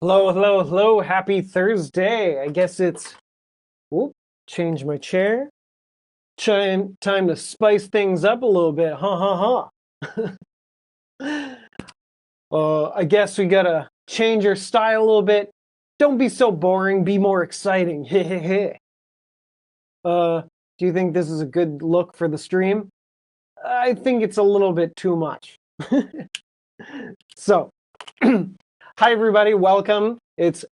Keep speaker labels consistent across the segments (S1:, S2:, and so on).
S1: Hello, hello, hello. Happy Thursday. I guess it's, whoop, change my chair. Time to spice things up a little bit. Ha ha ha. I guess we gotta change our style a little bit. Don't be so boring, be more exciting. Heh heh heh. Do you think this is a good look for the stream? I think it's a little bit too much. So, hi everybody, welcome. It's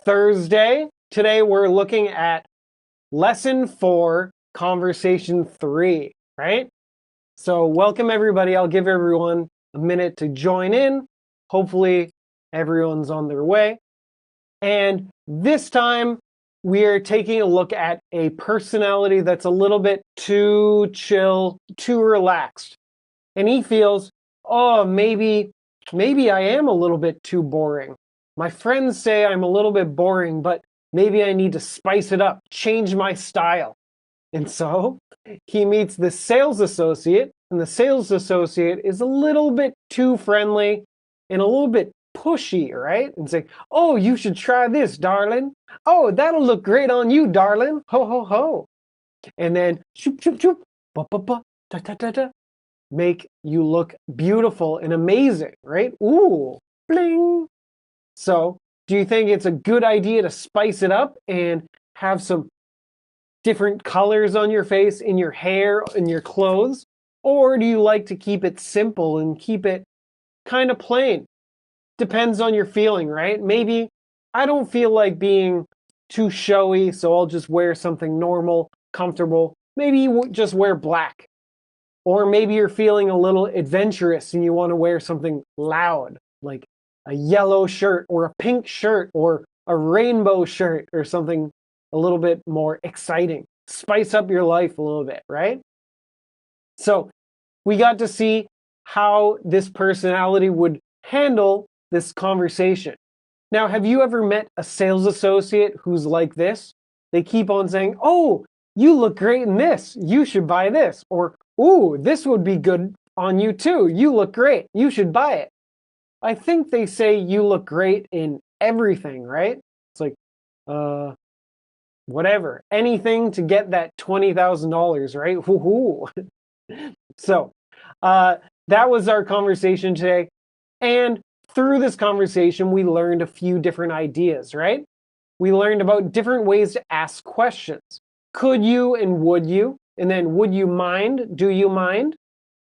S1: Thursday. Today we're looking at Lesson 4, Conversation 3, right? So welcome everybody. I'll give everyone a minute to join in. Hopefully everyone's on their way. And this time we are taking a look at a personality that's a little bit too chill, too relaxed. And he feels, oh, maybe I am a little bit too boring. My friends say I'm a little bit boring, but maybe I need to spice it up, change my style. And so he meets the sales associate, and the sales associate is a little bit too friendly and a little bit pushy, right? And say, oh, you should try this, darling. Oh, that'll look great on you, darling. Ho, ho, ho. And then, shoop, shoop, shoop, ba, ba, ba, da, da, da, da, make you look beautiful and amazing, right? Ooh, bling. So, do you think it's a good idea to spice it up and have some different colors on your face, in your hair, in your clothes? Or do you like to keep it simple and keep it kind of plain? Depends on your feeling, right? Maybe I don't feel like being too showy, so I'll just wear something normal, comfortable. Maybe you just wear black. Or maybe you're feeling a little adventurous and you want to wear something loud, like a yellow shirt or a pink shirt or a rainbow shirt or something a little bit more exciting. Spice up your life a little bit, right? So we got to see how this personality would handle this conversation. Now, have you ever met a sales associate who's like this? They keep on saying, oh, you look great in this. You should buy this. Or, ooh, this would be good on you too. You look great. You should buy it. I think they say you look great in everything, right? It's like, whatever. Anything to get that $20,000, right? Woohoo. So, that was our conversation today. And through this conversation, we learned a few different ideas, right? We learned about different ways to ask questions. Could you and would you? And then would you mind? Do you mind?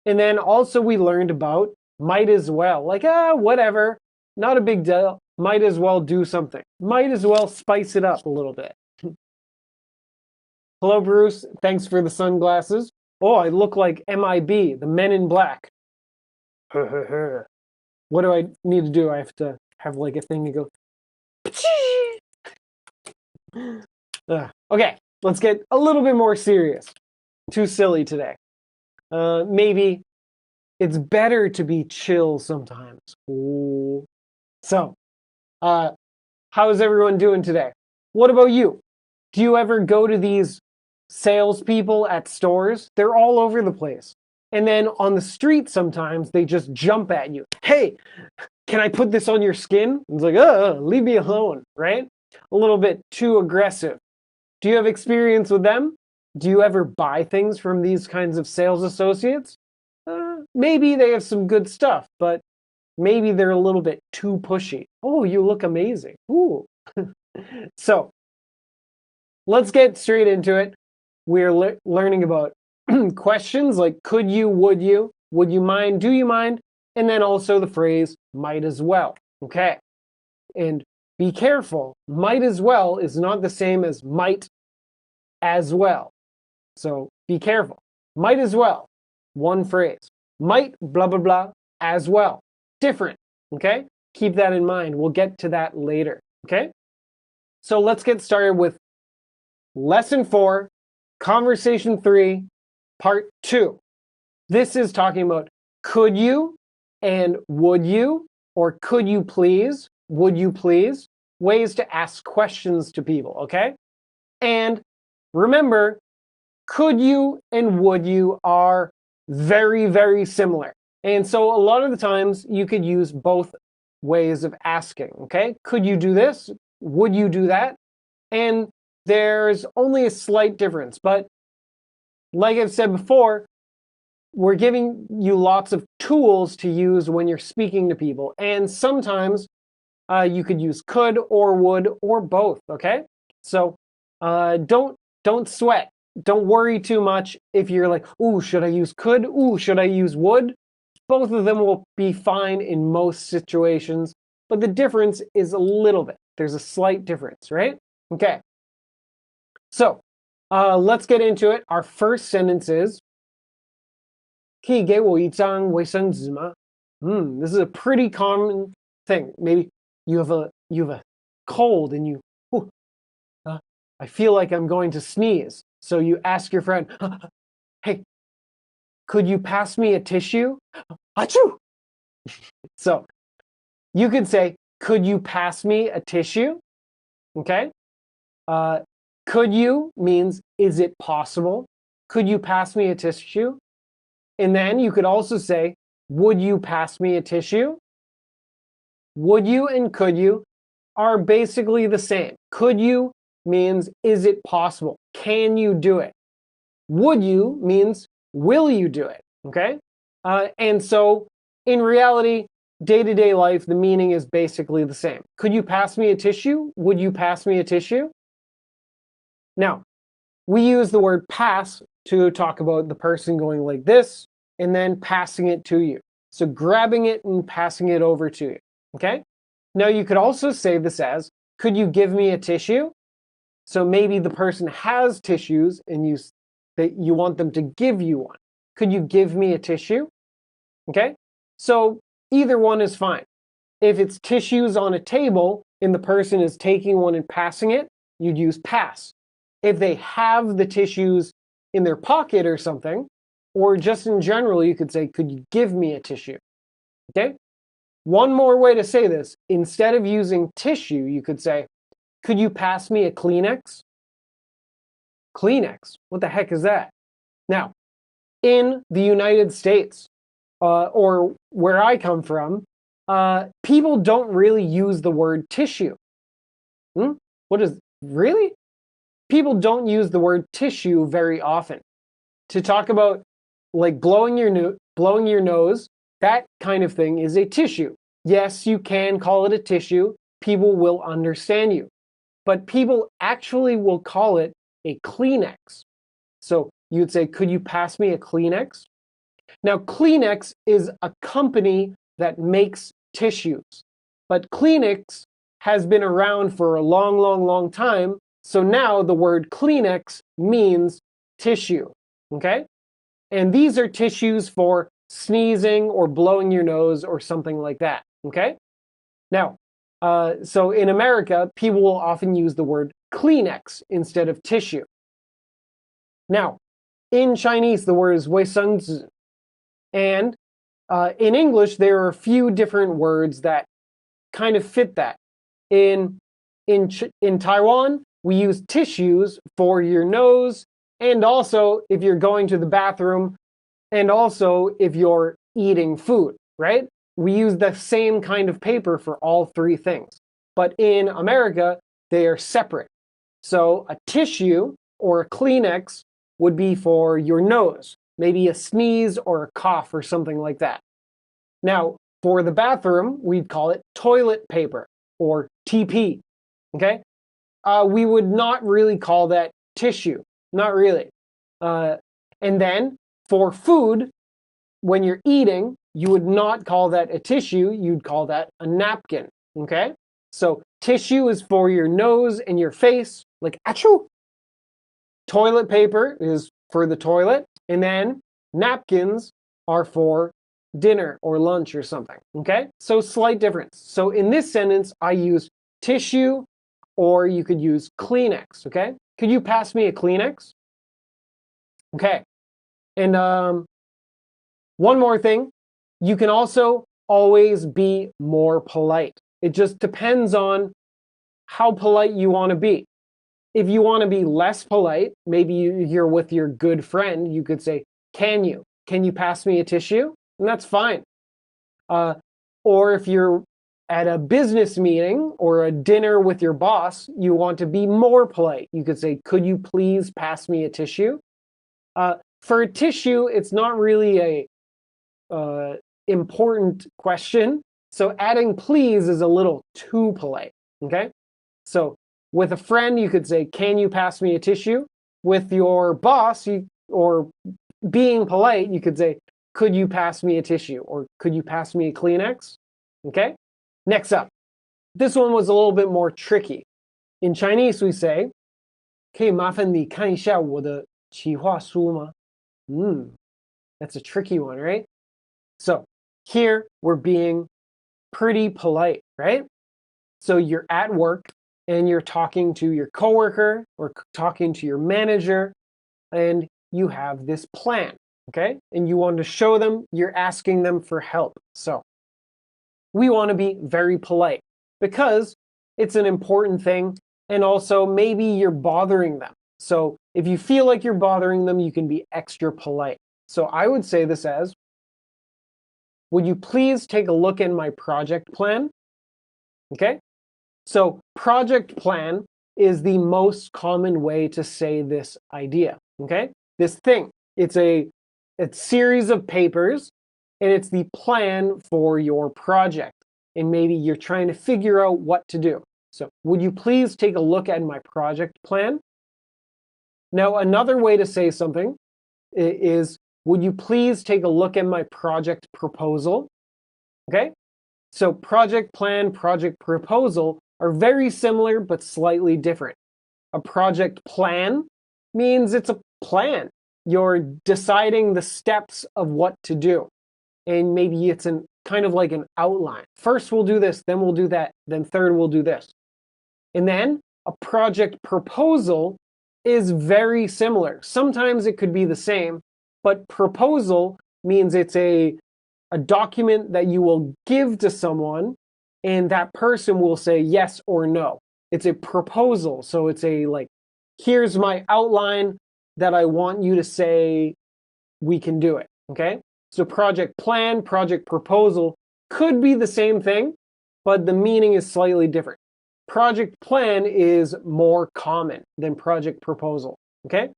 S1: And then also we learned about might as well. Like, whatever. Not a big deal. Might as well do something. Might as well spice it up a little bit. Hello, Bruce. Thanks for the sunglasses. Oh, I look like MIB, the Men in Black. What do I need to do? I have to have like a thing to go. Okay, let's get a little bit more serious. Too silly today. Maybe it's better to be chill sometimes. Ooh. So, how's everyone doing today? What about you? Do you ever go to these salespeople at stores? They're all over the place. And then on the street, sometimes they just jump at you. Hey, can I put this on your skin? It's like, leave me alone, right? A little bit too aggressive. Do you have experience with them? Do you ever buy things from these kinds of sales associates? Maybe they have some good stuff, but maybe they're a little bit too pushy. Oh, you look amazing. Ooh. So, let's get straight into it. We're learning about questions like could you, would you mind, do you mind, and then also the phrase might as well. Okay. And be careful. Might as well is not the same as might as well. So be careful. Might as well. One phrase. Might blah, blah, blah as well. Different. Okay. Keep that in mind. We'll get to that later. Okay. So let's get started with Lesson 4, Conversation 3, Part 2. This is talking about could you and would you, or could you please, would you please, ways to ask questions to people, okay? And remember, could you and would you are very, very similar. And so a lot of the times you could use both ways of asking, okay? Could you do this? Would you do that? And there's only a slight difference, but like I've said before, we're giving you lots of tools to use when you're speaking to people. And sometimes you could use could or would or both, okay? So don't sweat. Don't worry too much if you're like, ooh, should I use could? Ooh, should I use would? Both of them will be fine in most situations, but the difference is a little bit. There's a slight difference, right? Okay. So let's get into it. Our first sentence is, 可以给我一张卫生纸吗? This is a pretty common thing. Maybe you have a cold and I feel like I'm going to sneeze. So you ask your friend, hey, could you pass me a tissue? Achoo! So you could say, could you pass me a tissue? Okay. Could you means, is it possible? Could you pass me a tissue? And then you could also say, would you pass me a tissue? Would you and could you are basically the same. Could you means, is it possible? Can you do it? Would you means, will you do it? Okay? And so in reality, day-to-day life, the meaning is basically the same. Could you pass me a tissue? Would you pass me a tissue? Now, we use the word pass to talk about the person going like this and then passing it to you. So grabbing it and passing it over to you, okay? Now you could also say this as, could you give me a tissue? So maybe the person has tissues and you want them to give you one. Could you give me a tissue? Okay? So either one is fine. If it's tissues on a table and the person is taking one and passing it, you'd use pass. If they have the tissues in their pocket or something, or just in general, you could say, could you give me a tissue? Okay? One more way to say this, instead of using tissue, you could say, could you pass me a Kleenex? Kleenex, what the heck is that? Now, in the United States, or where I come from, people don't really use the word tissue. Really? People don't use the word tissue very often. To talk about like blowing your nose, that kind of thing is a tissue. Yes, you can call it a tissue. People will understand you. But people actually will call it a Kleenex. So you'd say, could you pass me a Kleenex? Now, Kleenex is a company that makes tissues. But Kleenex has been around for a long, long, long time. So now the word Kleenex means tissue, okay? And these are tissues for sneezing or blowing your nose or something like that, okay? Now, so in America, people will often use the word Kleenex instead of tissue. Now, in Chinese, the word is 卫生纸. And in English, there are a few different words that kind of fit that. In Taiwan, we use tissues for your nose, and also if you're going to the bathroom, and also if you're eating food, right? We use the same kind of paper for all three things. But in America, they are separate. So a tissue or a Kleenex would be for your nose, maybe a sneeze or a cough or something like that. Now, for the bathroom, we'd call it toilet paper or TP, okay? We would not really call that tissue, not really. And then for food, when you're eating, you would not call that a tissue, you'd call that a napkin, okay? So tissue is for your nose and your face, like achoo. Toilet paper is for the toilet, and then napkins are for dinner or lunch or something, okay? So slight difference. So in this sentence, I use tissue, or you could use Kleenex, okay? Could you pass me a Kleenex? Okay. And one more thing, you can also always be more polite. It just depends on how polite you want to be. If you want to be less polite, maybe you're with your good friend, you could say, can you pass me a tissue? And that's fine. Or if you're at a business meeting or a dinner with your boss, you want to be more polite. You could say, could you please pass me a tissue? For a tissue, it's not really a important question. So adding please is a little too polite, okay? So with a friend, you could say, can you pass me a tissue? With your boss, or being polite, you could say, could you pass me a tissue? Or could you pass me a Kleenex? Okay? Next up. This one was a little bit more tricky. In Chinese, we say, 可以麻烦你看一下我的企划书吗? That's a tricky one, right? So here we're being pretty polite, right? So you're at work and you're talking to your coworker or talking to your manager, and you have this plan, okay? And you want to show them, you're asking them for help. So we want to be very polite because it's an important thing, and also maybe you're bothering them. So if you feel like you're bothering them, you can be extra polite. So I would say this as, would you please take a look at my project plan? Okay? So project plan is the most common way to say this idea, okay? This thing, it's a series of papers, and it's the plan for your project. And maybe you're trying to figure out what to do. So would you please take a look at my project plan? Now, another way to say something is, would you please take a look at my project proposal? Okay? So project plan, project proposal are very similar but slightly different. A project plan means it's a plan. You're deciding the steps of what to do. And maybe it's kind of like an outline. First we'll do this, then we'll do that, then third we'll do this. And then a project proposal is very similar. Sometimes it could be the same, but proposal means it's a document that you will give to someone, and that person will say yes or no. It's a proposal. So it's here's my outline that I want you to say we can do it, okay? So project plan, project proposal could be the same thing, but the meaning is slightly different. Project plan is more common than project proposal, okay?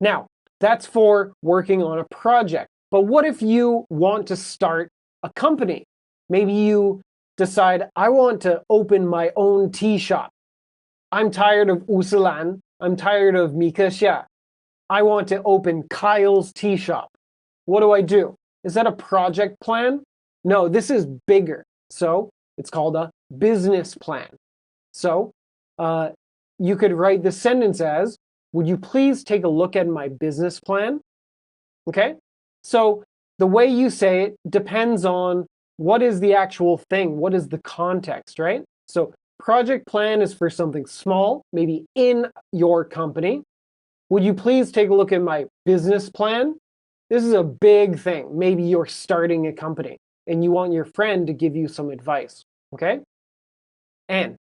S1: Now, that's for working on a project. But what if you want to start a company? Maybe you decide, I want to open my own tea shop. I'm tired of Usulan. I'm tired of Mikasha. I want to open Kyle's tea shop. What do? Is that a project plan? No, this is bigger. So it's called a business plan. So you could write this sentence as, would you please take a look at my business plan? Okay? So the way you say it depends on what is the actual thing, what is the context, right? So project plan is for something small, maybe in your company. Would you please take a look at my business plan? This is a big thing. Maybe you're starting a company and you want your friend to give you some advice, okay? And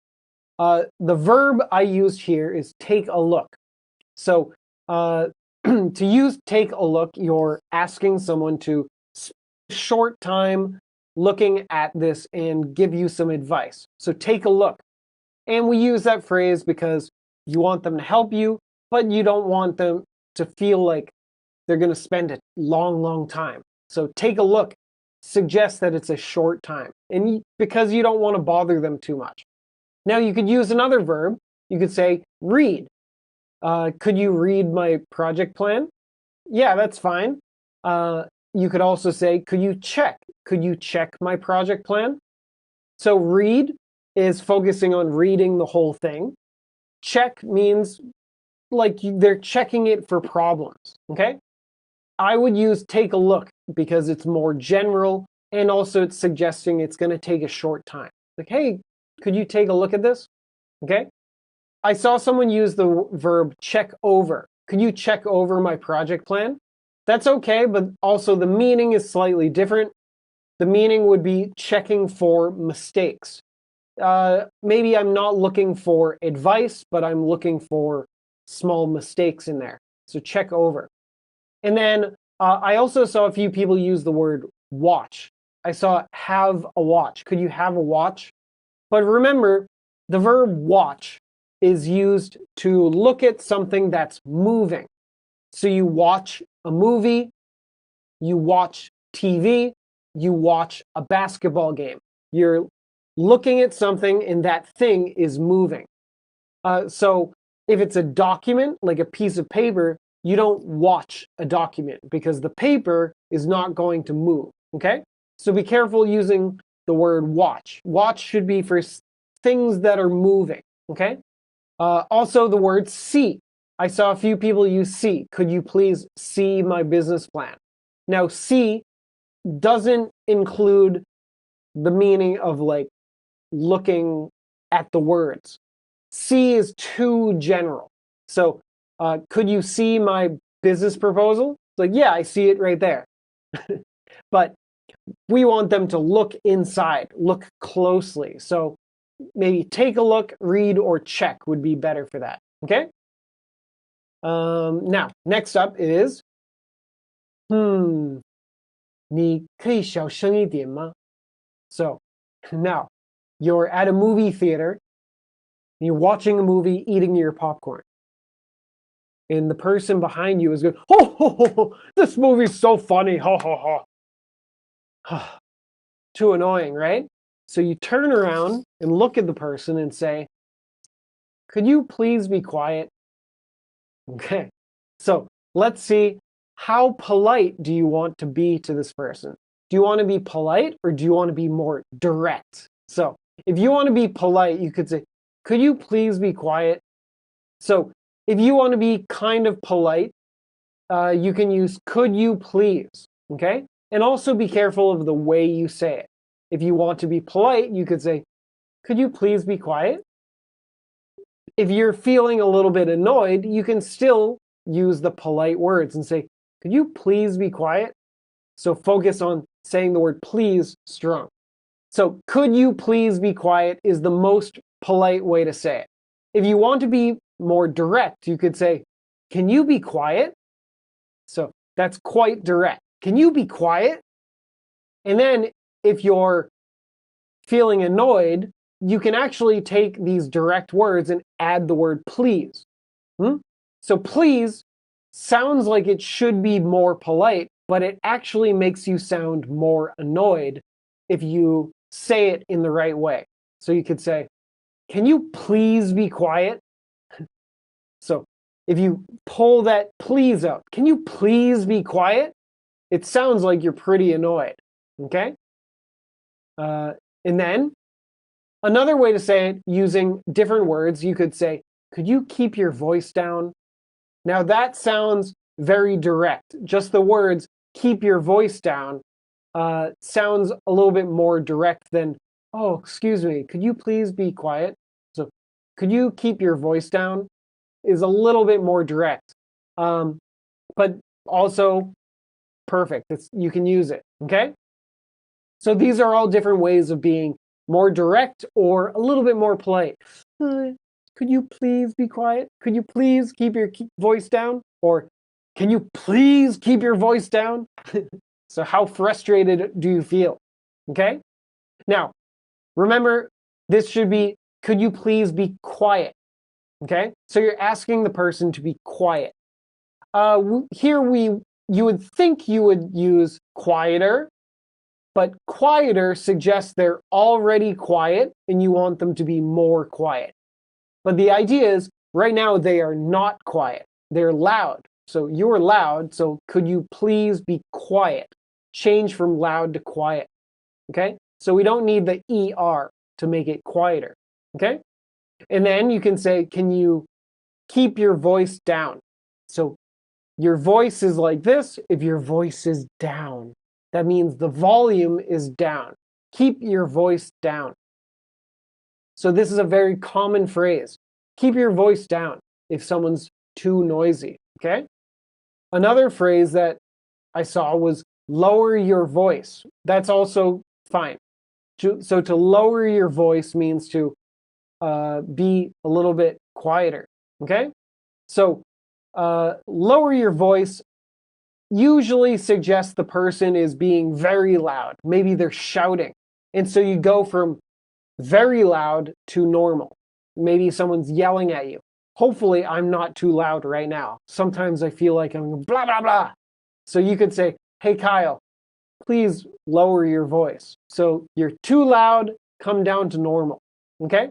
S1: the verb I used here is take a look. So to use take a look, you're asking someone to spend a short time looking at this and give you some advice. So take a look. And we use that phrase because you want them to help you, but you don't want them to feel like they're going to spend a long, long time. So take a look suggests that it's a short time, and because you don't want to bother them too much. Now you could use another verb. You could say read. Could you read my project plan? Yeah, that's fine. You could also say, could you check? Could you check my project plan? So read is focusing on reading the whole thing. Check means like they're checking it for problems, okay? I would use take a look because it's more general, and also it's suggesting it's going to take a short time. Like, hey, could you take a look at this? Okay? I saw someone use the verb check over. Could you check over my project plan? That's okay, but also the meaning is slightly different. The meaning would be checking for mistakes. Maybe I'm not looking for advice, but I'm looking for small mistakes in there. So check over. And then I also saw a few people use the word watch. I saw have a watch. Could you have a watch? But remember, the verb watch is used to look at something that's moving. So you watch a movie, you watch TV, you watch a basketball game. You're looking at something and that thing is moving. So if it's a document, like a piece of paper, you don't watch a document because the paper is not going to move, okay? So be careful using the word watch. Watch should be for things that are moving, okay? Also the word see. I saw a few people use see. Could you please see my business plan? Now, see doesn't include the meaning of like looking at the words. See is too general. So, could you see my business proposal? It's like, yeah, I see it right there. But we want them to look inside, look closely. So maybe take a look, read, or check would be better for that. Okay? Now, next up is, 你可以小声一点吗? So, now, you're at a movie theater, you're watching a movie, eating your popcorn. And the person behind you is going, oh, this movie's so funny, ha, ha, ha. Too annoying, right? So you turn around and look at the person and say, could you please be quiet? Okay, so let's see, how polite do you want to be to this person? Do you want to be polite or do you want to be more direct? So if you want to be polite, you could say, could you please be quiet? So if you want to be kind of polite, you can use could you please, okay? And also be careful of the way you say it. If you want to be polite, you could say, could you please be quiet? If you're feeling a little bit annoyed, you can still use the polite words and say, could you please be quiet? So focus on saying the word please strong. So could you please be quiet is the most polite way to say it. If you want to be more direct, you could say, can you be quiet? So that's quite direct. Can you be quiet? And then if you're feeling annoyed, you can actually take these direct words and add the word please. So please sounds like it should be more polite, but it actually makes you sound more annoyed if you say it in the right way. So you could say, can you please be quiet? So if you pull that please out, can you please be quiet? It sounds like you're pretty annoyed, okay? And then another way to say it using different words, you could say, could you keep your voice down? Now that sounds very direct. Just the words, keep your voice down, sounds a little bit more direct than, oh, excuse me, could you please be quiet? So could you keep your voice down is a little bit more direct, but also perfect. You can use it, okay? So these are all different ways of being more direct or a little bit more polite. Could you please be quiet? Could you please keep your voice down? Or can you please keep your voice down? So how frustrated do you feel? Okay? Now, remember, this should be, could you please be quiet? Okay? So you're asking the person to be quiet. Here you would think you would use quieter, but quieter suggests they're already quiet and you want them to be more quiet. But the idea is, right now they are not quiet. They're loud. So you're loud, so could you please be quiet? Change from loud to quiet, okay? So we don't need the ER to make it quieter, okay? And then you can say, can you keep your voice down? So your voice is like this. If your voice is down, that means the volume is down. Keep your voice down. So this is a very common phrase. Keep your voice down if someone's too noisy, okay? Another phrase that I saw was lower your voice. That's also fine. So to lower your voice means to be a little bit quieter, okay? So lower your voice usually suggests the person is being very loud. Maybe they're shouting. And so you go from very loud to normal. Maybe someone's yelling at you. Hopefully, I'm not too loud right now. Sometimes I feel like I'm blah, blah, blah. So you could say, hey, Kyle, please lower your voice. So you're too loud, come down to normal. Okay?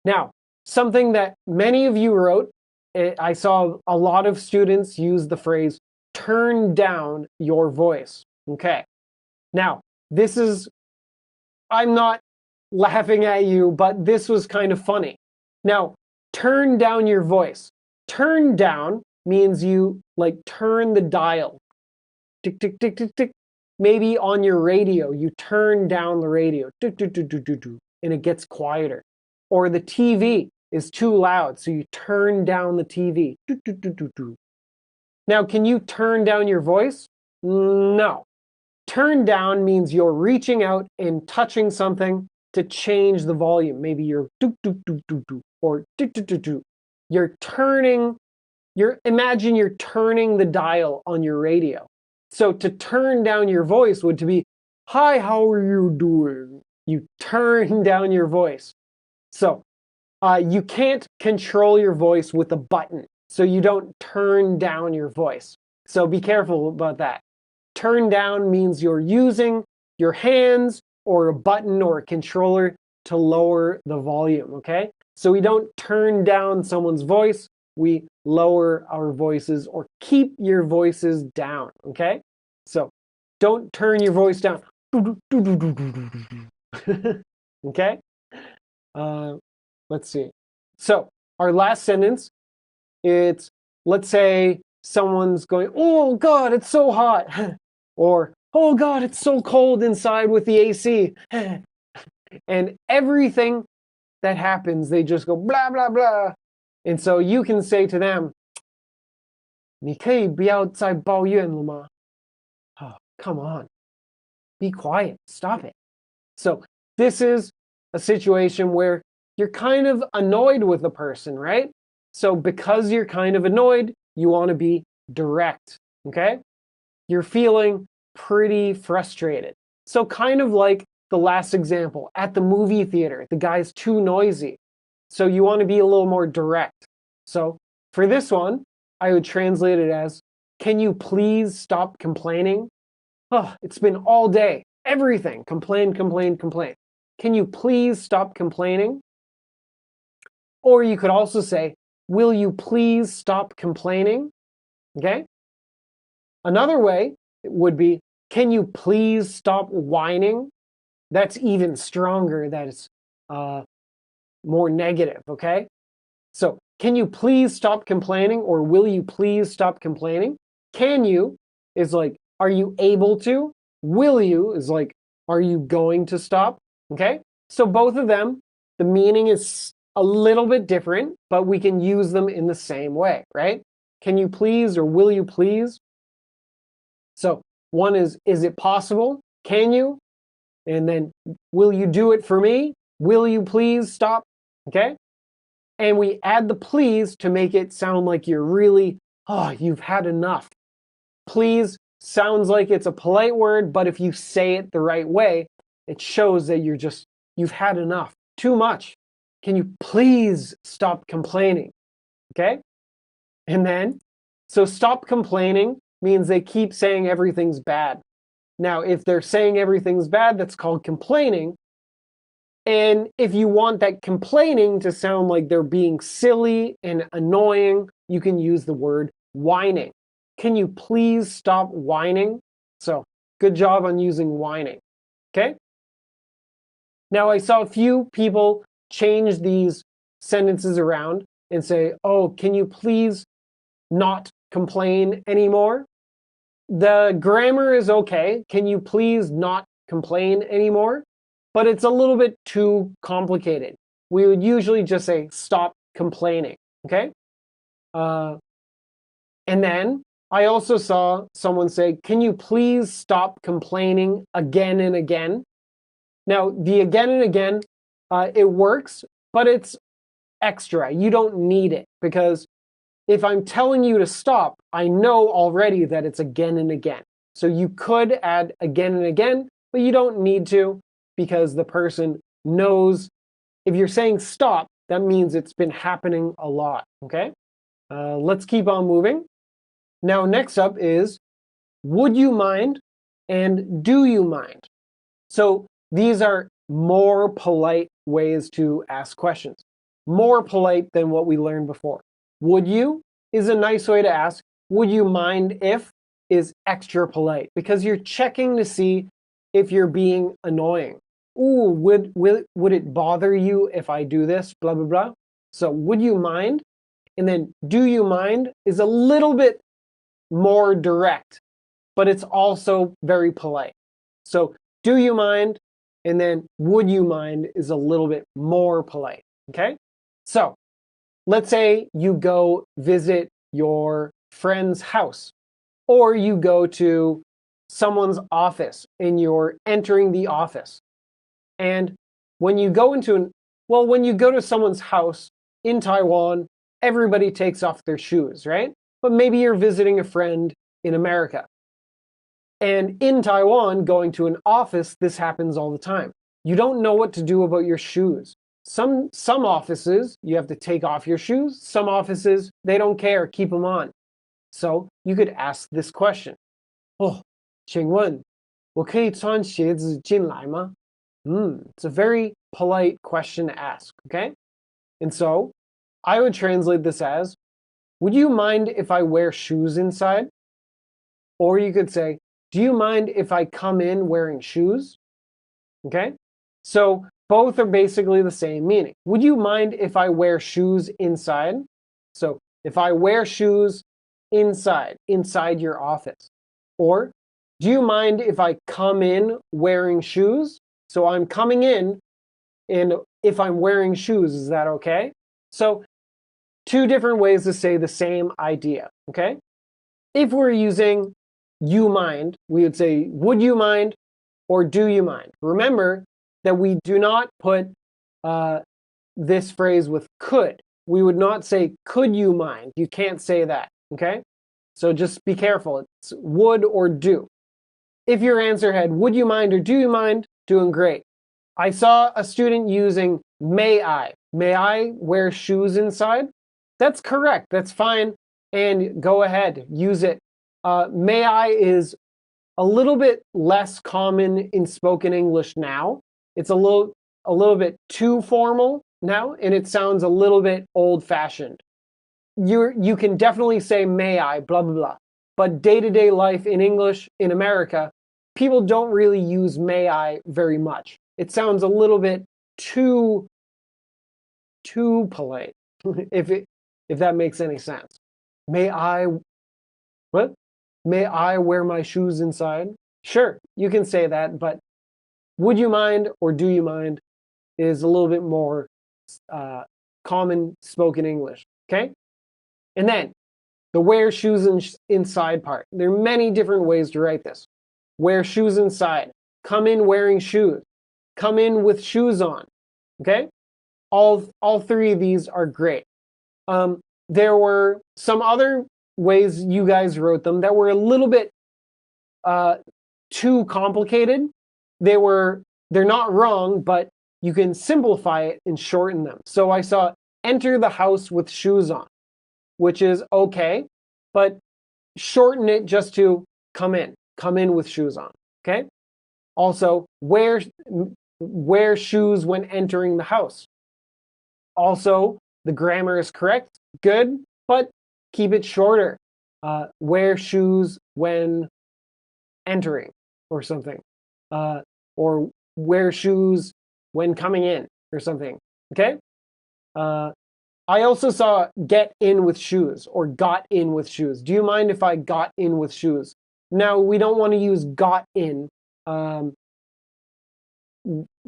S1: Now, something that many of you wrote, I saw a lot of students use the phrase, turn down your voice. Okay. Now, I'm not laughing at you, but this was kind of funny. Now, turn down your voice. Turn down means you like turn the dial. Tick, tick, tick, tick, tick. Maybe on your radio, you turn down the radio. Do, do, do, do, do, do, and it gets quieter. Or the TV is too loud, so you turn down the TV. Do, do, do, do, do. Now, can you turn down your voice? No. Turn down means you're reaching out and touching something to change the volume. Maybe you're do, do, do, do, do, or do, do, do, do. Imagine you're turning the dial on your radio. So to turn down your voice would to be, hi, how are you doing? You turn down your voice. So you can't control your voice with a button. So you don't turn down your voice. So be careful about that. Turn down means you're using your hands or a button or a controller to lower the volume, okay? So we don't turn down someone's voice, we lower our voices or keep your voices down, okay? So don't turn your voice down. Okay? Let's see. So our last sentence, it's, let's say someone's going, oh God, it's so hot. Or, oh God, it's so cold inside with the AC. And everything that happens, they just go blah, blah, blah. And so you can say to them, 你可以不要再抱怨了吗? Oh, come on. Be quiet. Stop it. So this is a situation where you're kind of annoyed with the person, right? So because you're kind of annoyed, you want to be direct, okay? You're feeling pretty frustrated. So kind of like the last example, at the movie theater, the guy's too noisy. So you want to be a little more direct. So for this one, I would translate it as, can you please stop complaining? Oh, it's been all day. Everything. Complain, complain, complain. Can you please stop complaining? Or you could also say, will you please stop complaining? Okay? Another way would be, can you please stop whining? That's even stronger. That is more negative, okay? So, can you please stop complaining? Or will you please stop complaining? Can you is like, are you able to? Will you is like, are you going to stop? Okay? So both of them, the meaning is a little bit different, but we can use them in the same way, right? Can you please or will you please? So one is it possible? Can you? And then, will you do it for me? Will you please stop? Okay? And we add the please to make it sound like you're really, oh, you've had enough. Please sounds like it's a polite word, but if you say it the right way, it shows that you've had enough. Too much. Can you please stop complaining? Okay? And then, so stop complaining means they keep saying everything's bad. Now, if they're saying everything's bad, that's called complaining. And if you want that complaining to sound like they're being silly and annoying, you can use the word whining. Can you please stop whining? So, good job on using whining. Okay? Now, I saw a few people change these sentences around and say, oh, can you please not complain anymore? The grammar is okay. Can you please not complain anymore? But it's a little bit too complicated. We would usually just say, stop complaining, okay? And then I also saw someone say, can you please stop complaining again and again? Now, the again and again, it works, but it's extra. You don't need it because if I'm telling you to stop, I know already that it's again and again. So you could add again and again, but you don't need to because the person knows if you're saying stop, that means it's been happening a lot, okay? Let's keep on moving. Now, next up is would you mind and do you mind? So these are more polite ways to ask questions, more polite than what we learned before. Would you is a nice way to ask. Would you mind if is extra polite because you're checking to see if you're being annoying. Ooh, would it bother you if I do this? Blah, blah, blah. So would you mind? And then do you mind is a little bit more direct, but it's also very polite. So do you mind? And then would you mind is a little bit more polite, okay? So let's say you go visit your friend's house, or you go to someone's office and you're entering the office. And when you go when you go to someone's house in Taiwan, everybody takes off their shoes, right? But maybe you're visiting a friend in America. And in Taiwan, going to an office, this happens all the time. You don't know what to do about your shoes. Some offices, you have to take off your shoes. Some offices, they don't care, keep them on. So you could ask this question. 哦，请问我可以穿鞋子进来吗? It's a very polite question to ask, okay? And so I would translate this as, would you mind if I wear shoes inside? Or you could say, do you mind if I come in wearing shoes? Okay? So both are basically the same meaning. Would you mind if I wear shoes inside? So if I wear shoes inside your office. Or do you mind if I come in wearing shoes? So I'm coming in, and if I'm wearing shoes, is that okay? So two different ways to say the same idea, okay? If we're using you mind, we would say would you mind or do you mind? Remember that we do not put this phrase with could. We would not say could you mind. You can't say that, okay? So just be careful. It's would or do. If your answer had would you mind or do you mind, doing great. I saw a student using may I. May I wear shoes inside? That's correct. That's fine. And go ahead, use it. May I is a little bit less common in spoken English now. It's a little bit too formal now, and it sounds a little bit old-fashioned. You can definitely say may I, blah, blah, blah. But day-to-day life in English in America, people don't really use may I very much. It sounds a little bit too polite, if that makes any sense. May I, what? May I wear my shoes inside? Sure, you can say that, but would you mind or do you mind is a little bit more common spoken English, okay? And then the wear shoes inside part. There are many different ways to write this. Wear shoes inside. Come in wearing shoes. Come in with shoes on, okay? All three of these are great. There were some other ways you guys wrote them that were a little bit too complicated. They're not wrong, but you can simplify it and shorten them. So I saw enter the house with shoes on, which is okay, but shorten it just to come in with shoes on, okay? Also, wear shoes when entering the house. Also, the grammar is correct, good, but keep it shorter. Wear shoes when entering or something. Or wear shoes when coming in or something, okay? I also saw get in with shoes or got in with shoes. Do you mind if I got in with shoes? Now, we don't want to use got in.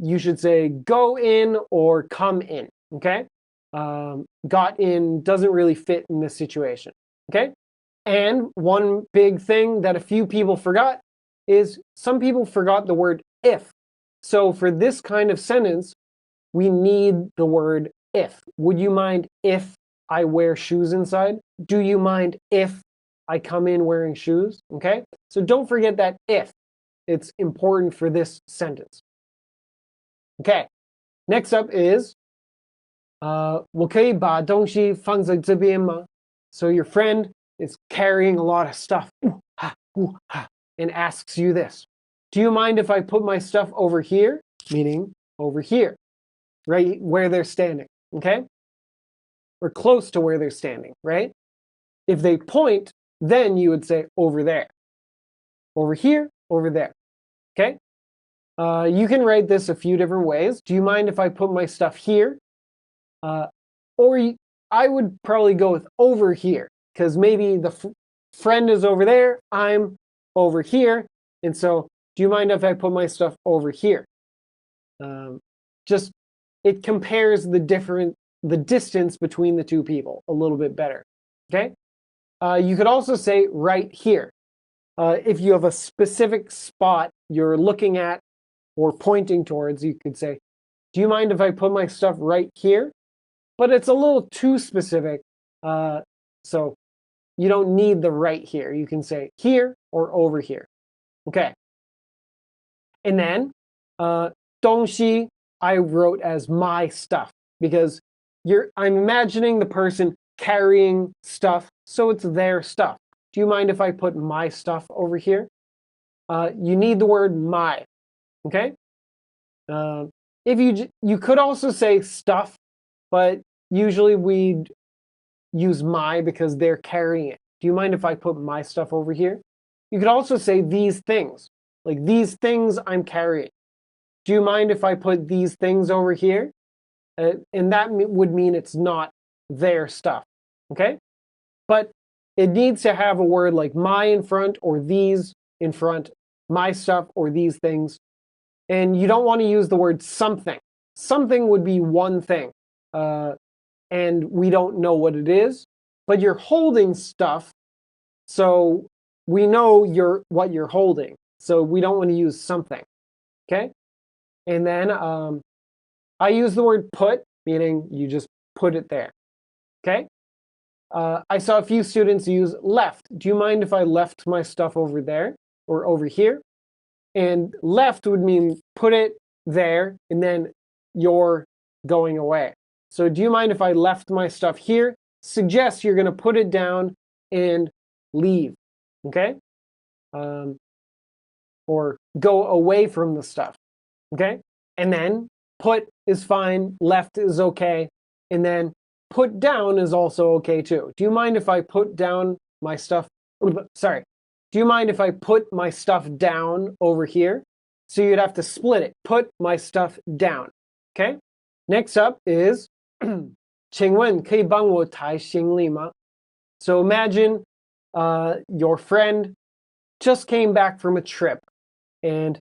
S1: You should say go in or come in, okay? Got in doesn't really fit in this situation, okay? And one big thing that a few people forgot is some people forgot the word if. So for this kind of sentence, we need the word if. Would you mind if I wear shoes inside? Do you mind if I come in wearing shoes? Okay? So don't forget that if. It's important for this sentence. Okay. Next up is 我可以把东西放在这边吗? So your friend is carrying a lot of stuff and asks you this. Do you mind if I put my stuff over here? Meaning over here, right where they're standing, okay? Or close to where they're standing, right? If they point, then you would say over there. Over here, over there, okay? You can write this a few different ways. Do you mind if I put my stuff here? I would probably go with over here, because maybe the friend is over there, I'm over here, and so do you mind if I put my stuff over here? Just it compares the distance between the two people a little bit better. Okay? You could also say right here. If you have a specific spot you're looking at or pointing towards, you could say, do you mind if I put my stuff right here? But it's a little too specific, so you don't need the right here. You can say here or over here. Okay. And then 东西 I wrote as my stuff because I'm imagining the person carrying stuff, so it's their stuff. Do you mind if I put my stuff over here? You need the word my, okay? If you could also say stuff, but usually we'd use my because they're carrying it. Do you mind if I put my stuff over here? You could also say these things, like these things I'm carrying. Do you mind if I put these things over here? And that would mean it's not their stuff, okay? But it needs to have a word like my in front or these in front, my stuff or these things. And you don't want to use the word something. Something would be one thing, and we don't know what it is, but you're holding stuff, so we know what you're holding. So we don't want to use something, okay? And then I use the word put, meaning you just put it there, okay? I saw a few students use left. Do you mind if I left my stuff over there or over here? And left would mean put it there, and then you're going away. So do you mind if I left my stuff here? Suggest you're going to put it down and leave, okay? Or go away from the stuff, okay? And then put is fine, left is okay, and then put down is also okay too. Do you mind if I put down my stuff? Sorry. Do you mind if I put my stuff down over here? So you'd have to split it. Put my stuff down, okay? Next up is 请问可以帮我抬行李吗? So imagine your friend just came back from a trip and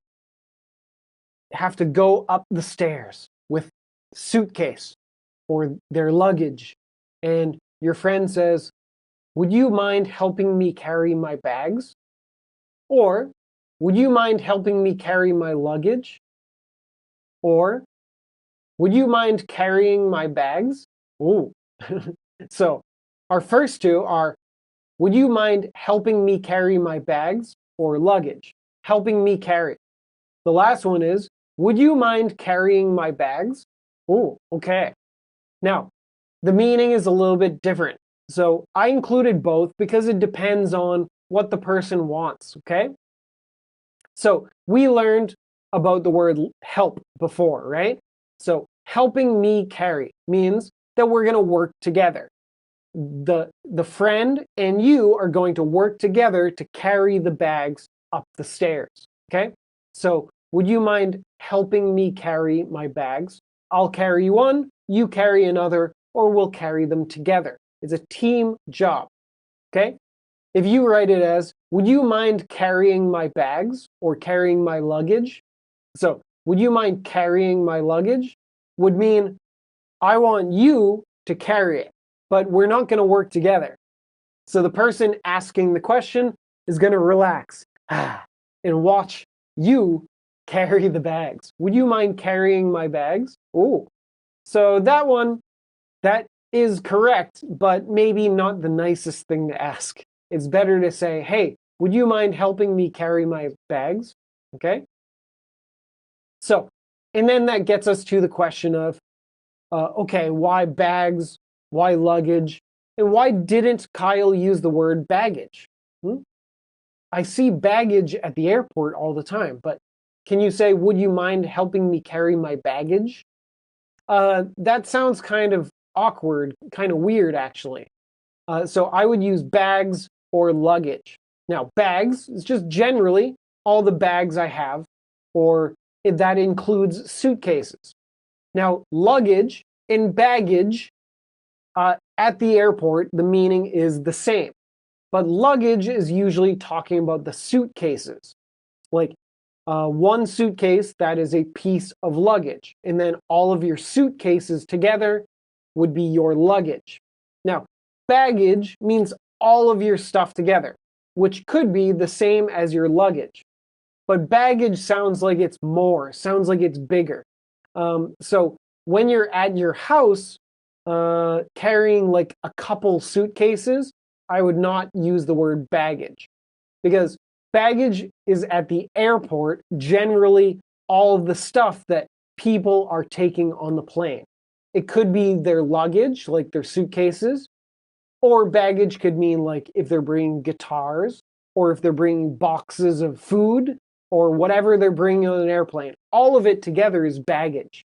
S1: have to go up the stairs with suitcase or their luggage. And your friend says, would you mind helping me carry my bags? Or, would you mind helping me carry my luggage? Or, would you mind carrying my bags? Ooh. So, our first two are, would you mind helping me carry my bags or luggage? Helping me carry. The last one is, would you mind carrying my bags? Ooh, okay. Now, the meaning is a little bit different. So I included both because it depends on what the person wants, okay? So we learned about the word help before, right? So helping me carry means that we're going to work together. The friend and you are going to work together to carry the bags up the stairs, okay? So would you mind helping me carry my bags? I'll carry one, you carry another, or we'll carry them together. It's a team job, okay? If you write it as, would you mind carrying my bags or carrying my luggage? So, would you mind carrying my luggage? Would mean, I want you to carry it, but we're not going to work together. So the person asking the question is going to relax and watch you carry the bags. Would you mind carrying my bags? Oh, so that one, that is correct, but maybe not the nicest thing to ask. It's better to say, hey, would you mind helping me carry my bags? Okay? So, and then that gets us to the question of, okay, why bags? Why luggage? And why didn't Kyle use the word baggage? I see baggage at the airport all the time, but can you say, would you mind helping me carry my baggage? That sounds kind of awkward, kind of weird, actually. So I would use bags or luggage. Now, bags is just generally all the bags I have, or that includes suitcases. Now, luggage and baggage at the airport, the meaning is the same. But luggage is usually talking about the suitcases. Like one suitcase, that is a piece of luggage. And then all of your suitcases together would be your luggage. Now, baggage means all of your stuff together, which could be the same as your luggage. But baggage sounds like it's more, sounds like it's bigger. So when you're at your house carrying like a couple suitcases, I would not use the word baggage, because baggage is at the airport generally all of the stuff that people are taking on the plane. It could be their luggage, like their suitcases, or baggage could mean like if they're bringing guitars, or if they're bringing boxes of food, or whatever they're bringing on an airplane. All of it together is baggage.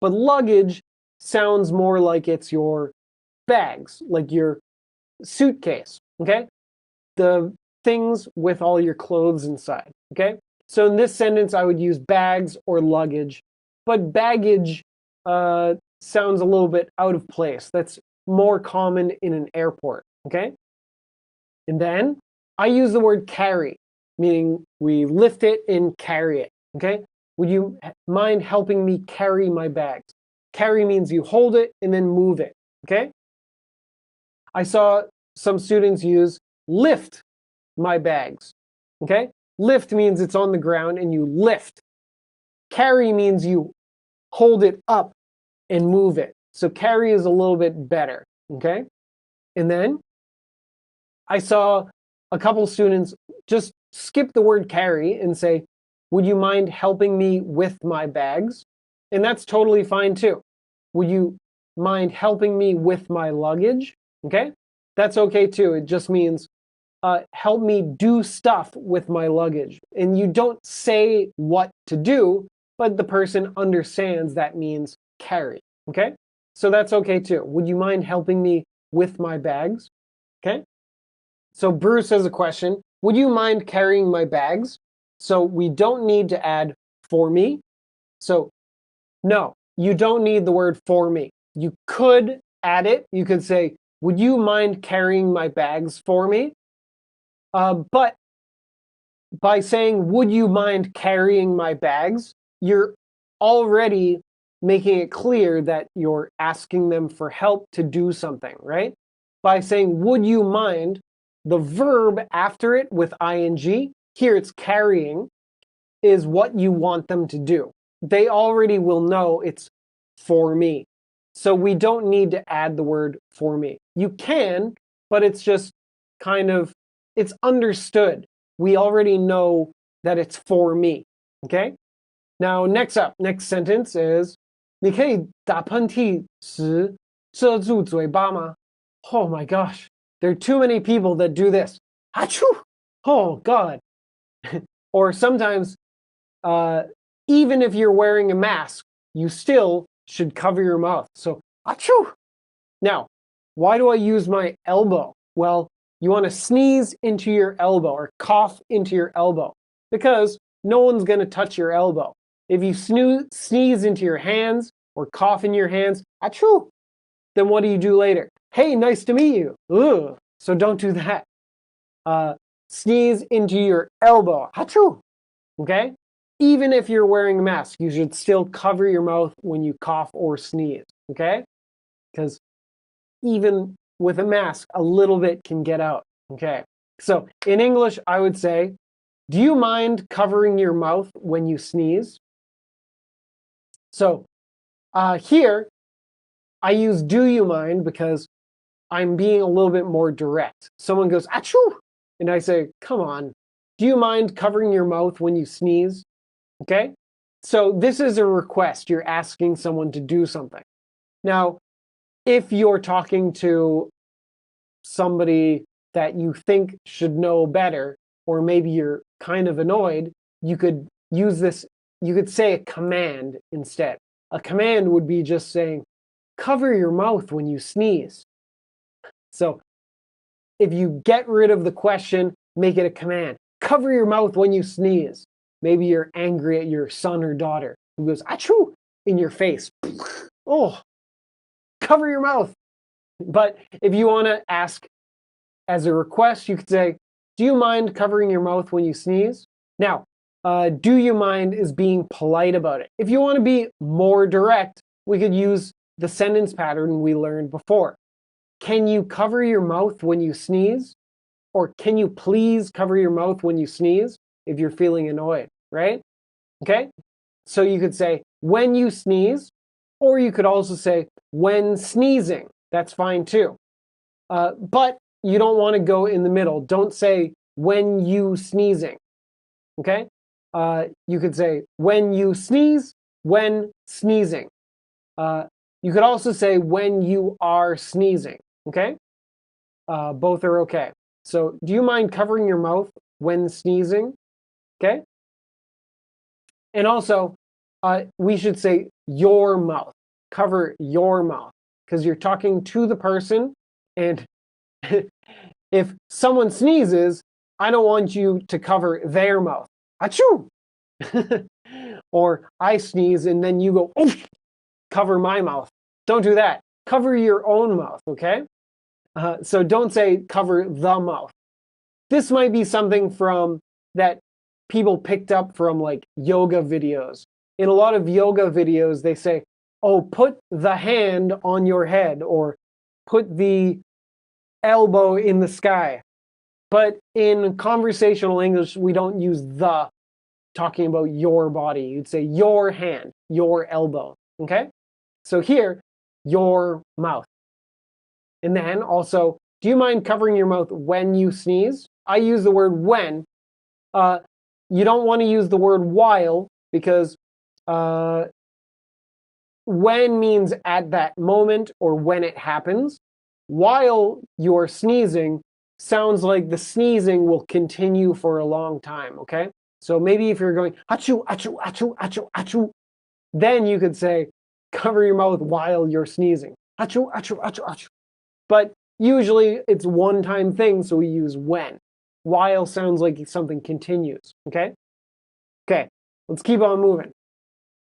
S1: But luggage sounds more like it's your bags, like your suitcase, okay? The things with all your clothes inside, okay? So in this sentence, I would use bags or luggage, but baggage sounds a little bit out of place. That's more common in an airport, okay? And then I use the word carry, meaning we lift it and carry it, okay? Would you mind helping me carry my bags? Carry means you hold it and then move it, okay? I saw some students use lift my bags, okay? Lift means it's on the ground and you lift. Carry means you hold it up and move it. So carry is a little bit better, okay? And then I saw a couple students just skip the word carry and say, would you mind helping me with my bags? And that's totally fine too. Would you mind helping me with my luggage? Okay, that's okay too. It just means help me do stuff with my luggage. And you don't say what to do, but the person understands that means carry. Okay, so that's okay too. Would you mind helping me with my bags? Okay, so Bruce has a question. Would you mind carrying my bags? So we don't need to add for me. So no, you don't need the word for me. You could add it. You could say, would you mind carrying my bags for me? But by saying, would you mind carrying my bags? You're already making it clear that you're asking them for help to do something, right? By saying, would you mind, the verb after it with ing, here it's carrying, is what you want them to do. They already will know it's for me. So we don't need to add the word for me. You can, but it's just kind of, it's understood. We already know that it's for me. Okay? Now, next sentence is, 你可以打喷嚏时遮住嘴巴吗? Oh my gosh, there are too many people that do this. Achoo! Oh God. Or sometimes, even if you're wearing a mask, you still should cover your mouth. So, achoo! Now, why do I use my elbow? Well, you want to sneeze into your elbow or cough into your elbow because no one's going to touch your elbow. If you sneeze into your hands or cough in your hands, achoo, then what do you do later? Hey, nice to meet you. Ugh. So don't do that. Sneeze into your elbow. Achoo. Okay? Even if you're wearing a mask, you should still cover your mouth when you cough or sneeze. Okay? Because even with a mask, a little bit can get out. Okay? So in English, I would say, do you mind covering your mouth when you sneeze? So here, I use do you mind because I'm being a little bit more direct. Someone goes, achoo! And I say, come on, do you mind covering your mouth when you sneeze? Okay? So this is a request. You're asking someone to do something. Now, if you're talking to somebody that you think should know better, or maybe you're kind of annoyed, you could use this, you could say a command instead. A command would be just saying, cover your mouth when you sneeze. So if you get rid of the question, make it a command. Cover your mouth when you sneeze. Maybe you're angry at your son or daughter who goes, achoo, in your face. Oh, cover your mouth. But if you want to ask as a request, you could say, do you mind covering your mouth when you sneeze? Now, do you mind is being polite about it. If you want to be more direct, we could use the sentence pattern we learned before. Can you cover your mouth when you sneeze? Or can you please cover your mouth when you sneeze if you're feeling annoyed, right? Okay? So you could say when you sneeze, or you could also say when sneezing. That's fine too. But you don't want to go in the middle. Don't say when you sneezing. Okay? You could say when you sneeze, when sneezing. You could also say when you are sneezing. Okay? Both are okay. So do you mind covering your mouth when sneezing? Okay? And also, we should say your mouth. Cover your mouth. Because you're talking to the person, and if someone sneezes, I don't want you to cover their mouth. Achoo! Or I sneeze and then you go, oh, cover my mouth. Don't do that. Cover your own mouth, okay? So don't say cover the mouth. This might be something from that people picked up from like yoga videos. In a lot of yoga videos, they say, oh, put the hand on your head or put the elbow in the sky. But in conversational English, we don't use the talking about your body. You'd say your hand, your elbow, okay? So here, your mouth. And then also, do you mind covering your mouth when you sneeze? I use the word when. You don't want to use the word while because when means at that moment or when it happens. While you're sneezing sounds like the sneezing will continue for a long time, okay? So maybe if you're going, achoo, achoo, achoo, achoo, achoo, then you could say, cover your mouth while you're sneezing. Achoo, achoo, achoo, achoo. But usually it's one-time thing, so we use when. While sounds like something continues, okay? Okay, let's keep on moving.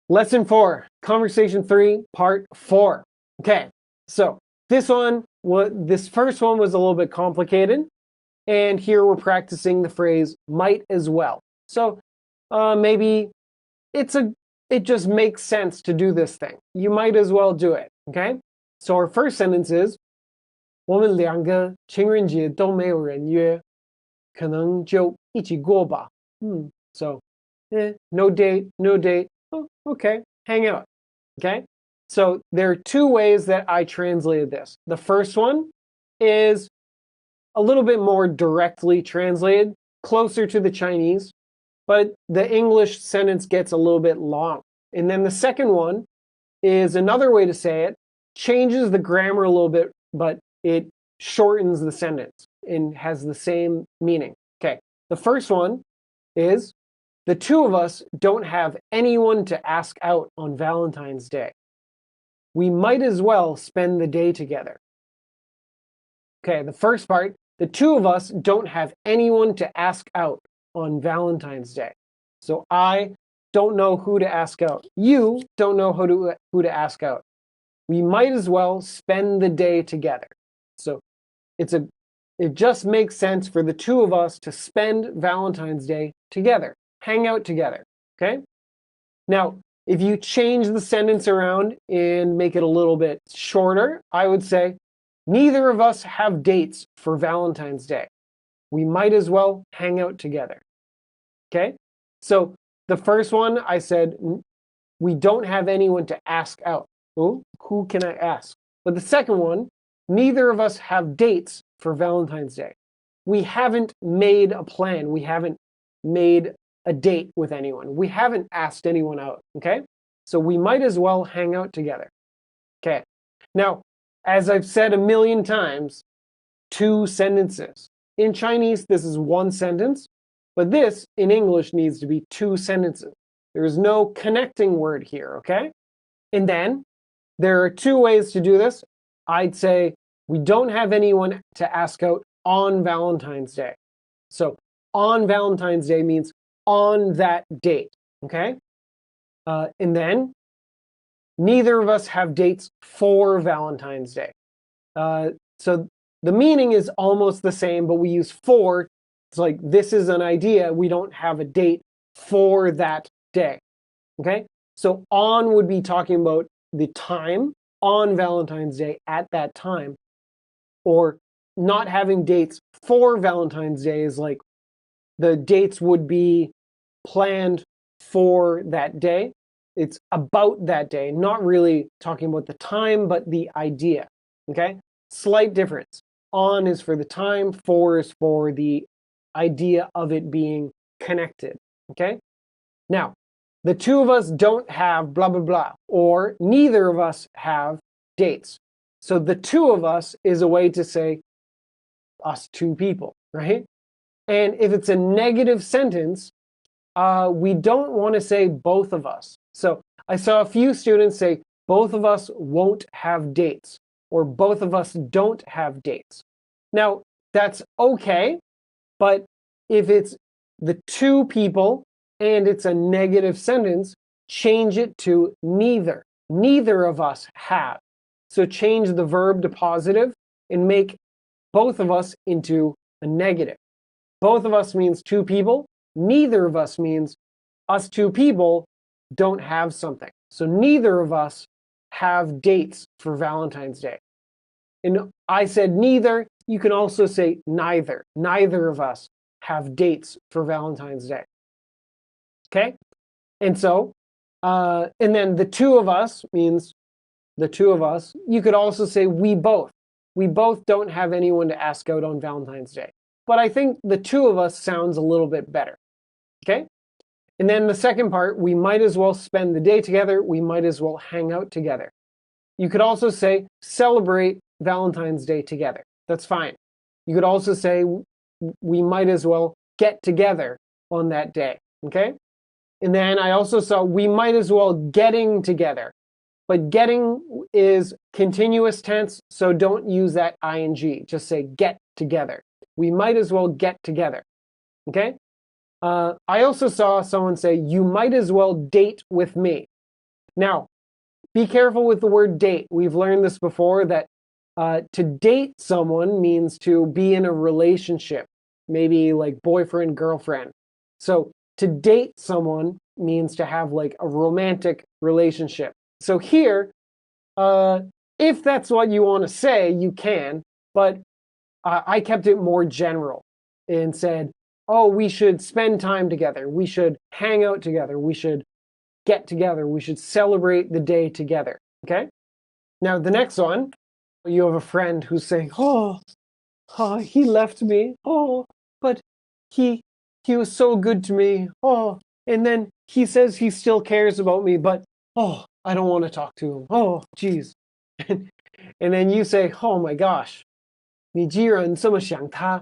S1: Lesson 4, Conversation 3, Part 4. Okay, so this first one was a little bit complicated, and here we're practicing the phrase might as well. So maybe it just makes sense to do this thing. You might as well do it, okay? So our first sentence is 我们两个情人节都没有人约，可能就一起过吧。So no date, no date. Oh, okay, hang out. Okay? So there are two ways that I translated this. The first one is a little bit more directly translated, closer to the Chinese, but the English sentence gets a little bit long. And then the second one is another way to say it, changes the grammar a little bit, but it shortens the sentence and has the same meaning. Okay, the first one is the two of us don't have anyone to ask out on Valentine's Day. We might as well spend the day together. Okay, the first part, the two of us don't have anyone to ask out on Valentine's Day. So I don't know who to ask out. You don't know who to ask out. We might as well spend the day together. So it just makes sense for the two of us to spend Valentine's Day together, hang out together, okay? Now, if you change the sentence around and make it a little bit shorter, I would say, neither of us have dates for Valentine's Day. We might as well hang out together, okay? So the first one, I said, we don't have anyone to ask out. Oh, who can I ask? But the second one, neither of us have dates for Valentine's Day. We haven't made a plan. We haven't made a date with anyone. We haven't asked anyone out, okay? So we might as well hang out together. Okay. Now, as I've said a million times, 2 sentences. In Chinese, this is 1 sentence, but this, in English, needs to be 2 sentences. There is no connecting word here, okay? And then, there are 2 ways to do this. I'd say, we don't have anyone to ask out on Valentine's Day. So, on Valentine's Day means on that date, okay? And then, neither of us have dates for Valentine's Day. So the meaning is almost the same, but we use for. It's like, this is an idea. We don't have a date for that day, okay? So on would be talking about the time on Valentine's Day at that time. Or not having dates for Valentine's Day is like the dates would be planned for that day. It's about that day, not really talking about the time, but the idea, okay? Slight difference. On is for the time, for is for the idea of it being connected, okay? Now, the 2 of us don't have blah, blah, blah, or neither of us have dates. So the 2 of us is a way to say us 2 people, right? And if it's a negative sentence, we don't want to say both of us. So I saw a few students say, both of us won't have dates, or both of us don't have dates. Now, that's okay, but if it's the 2 people and it's a negative sentence, change it to neither. Neither of us have. So change the verb to positive and make both of us into a negative. Both of us means 2 people. Neither of us means us 2 people don't have something. So neither of us have dates for Valentine's Day. And I said neither. You can also say neither. Neither of us have dates for Valentine's Day. Okay? And so, and then the 2 of us means the 2 of us. You could also say we both. We both don't have anyone to ask out on Valentine's Day. But I think the 2 of us sounds a little bit better. Okay? And then the second part, we might as well spend the day together. We might as well hang out together. You could also say celebrate Valentine's Day together. That's fine. You could also say we might as well get together on that day. Okay? And then I also saw we might as well getting together. But getting is continuous tense, so don't use that ing. Just say get together. We might as well get together. Okay? I also saw someone say, you might as well date with me. Now, be careful with the word date. We've learned this before, that to date someone means to be in a relationship, maybe like boyfriend, girlfriend. So to date someone means to have like a romantic relationship. So here, if that's what you want to say, you can, but I kept it more general and said, oh, we should spend time together. We should hang out together. We should get together. We should celebrate the day together. Okay? Now, the next one, you have a friend who's saying, oh, he left me. Oh, but he was so good to me. Oh, and then he says he still cares about me, but oh, I don't want to talk to him. Oh, geez. And then you say, oh my gosh, 你既然这么想他，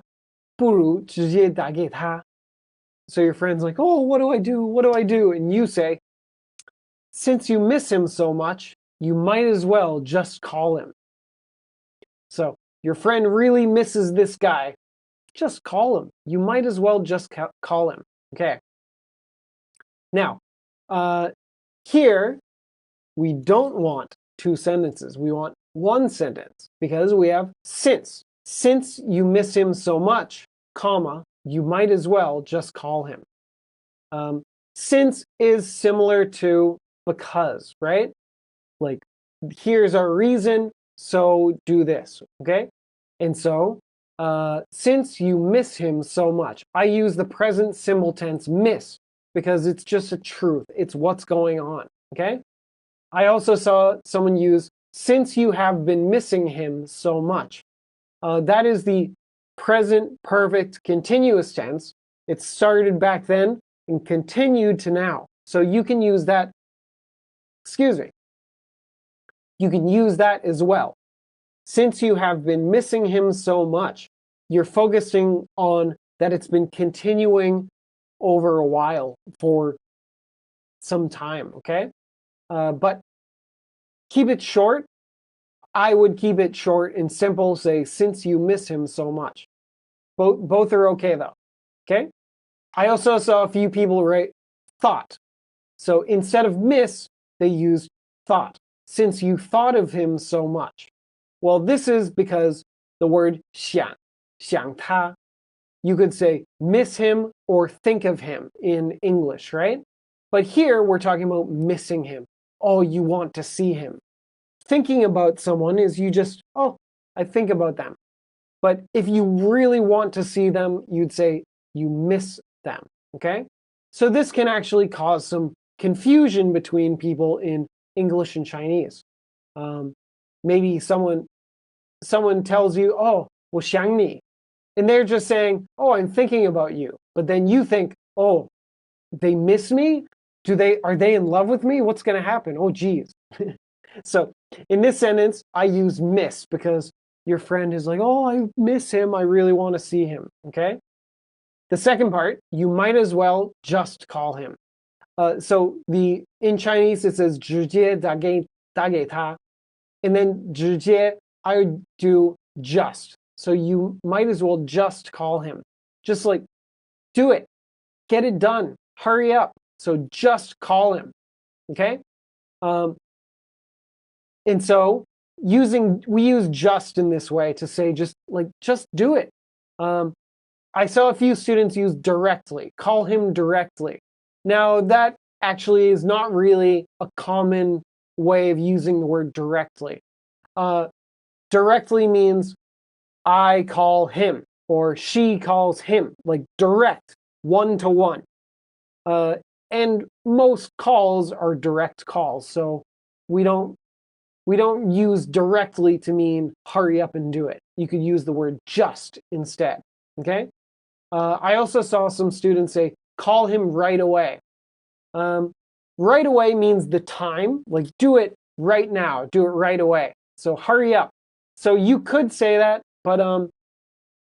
S1: 不如直接打给他. So your friend's like, oh, what do I do? What do I do? And you say, since you miss him so much, you might as well just call him. So your friend really misses this guy. Just call him. You might as well just call him. Okay. Now, here, we don't want 2 sentences. We want 1 sentence because we have since. Since you miss him so much, comma, you might as well just call him. Since is similar to because, right? Like, here's our reason, so do this, okay? And so, since you miss him so much, I use the present simple tense miss because it's just a truth. It's what's going on, okay? I also saw someone use since you have been missing him so much. That is the present perfect continuous tense. It started back then and continued to now. So you can use that, you can use that as well. Since you have been missing him so much, you're focusing on that it's been continuing over a while for some time, okay? But keep it short. I would keep it short and simple, say, since you miss him so much. Both are okay, though, okay? I also saw a few people write thought. So instead of miss, they used thought. Since you thought of him so much. Well, this is because the word 想他, you could say miss him or think of him in English, right? But here we're talking about missing him. Oh, you want to see him. Thinking about someone is you just, oh, I think about them. But if you really want to see them, you'd say you miss them, okay? So this can actually cause some confusion between people in English and Chinese. Maybe someone tells you, oh, 我想你. And they're just saying, oh, I'm thinking about you. But then you think, oh, they miss me? Are they in love with me? What's going to happen? Oh, geez. So in this sentence, I use miss because your friend is like, oh, I miss him. I really want to see him. Okay. The second part, you might as well just call him. So in Chinese, it says 直接打给他. And then 直接, I would do just. So you might as well just call him. Just like, do it. Get it done. Hurry up. So just call him. Okay? And so we use just in this way to say just do it. I saw a few students use directly. Call him directly. Now that actually is not really a common way of using the word directly. Directly means I call him or she calls him, like direct, one-to-one. And most calls are direct calls, so we don't use directly to mean hurry up and do it. You could use the word just instead, okay? I also saw some students say, call him right away. Right away means the time, like do it right now, do it right away. So hurry up. So you could say that, but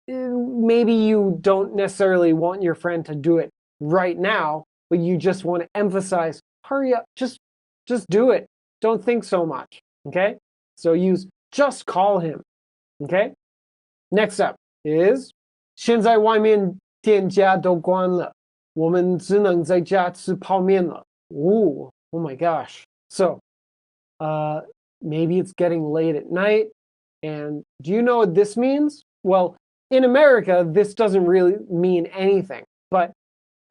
S1: maybe you don't necessarily want your friend to do it right now, but you just want to emphasize, hurry up, just do it. Don't think so much, okay? So use just call him, okay? Next up is 现在外面店家都关了，我们只能在家吃泡面了. Ooh, oh my gosh. So, maybe it's getting late at night. And do you know what this means? Well, in America, this doesn't really mean anything. But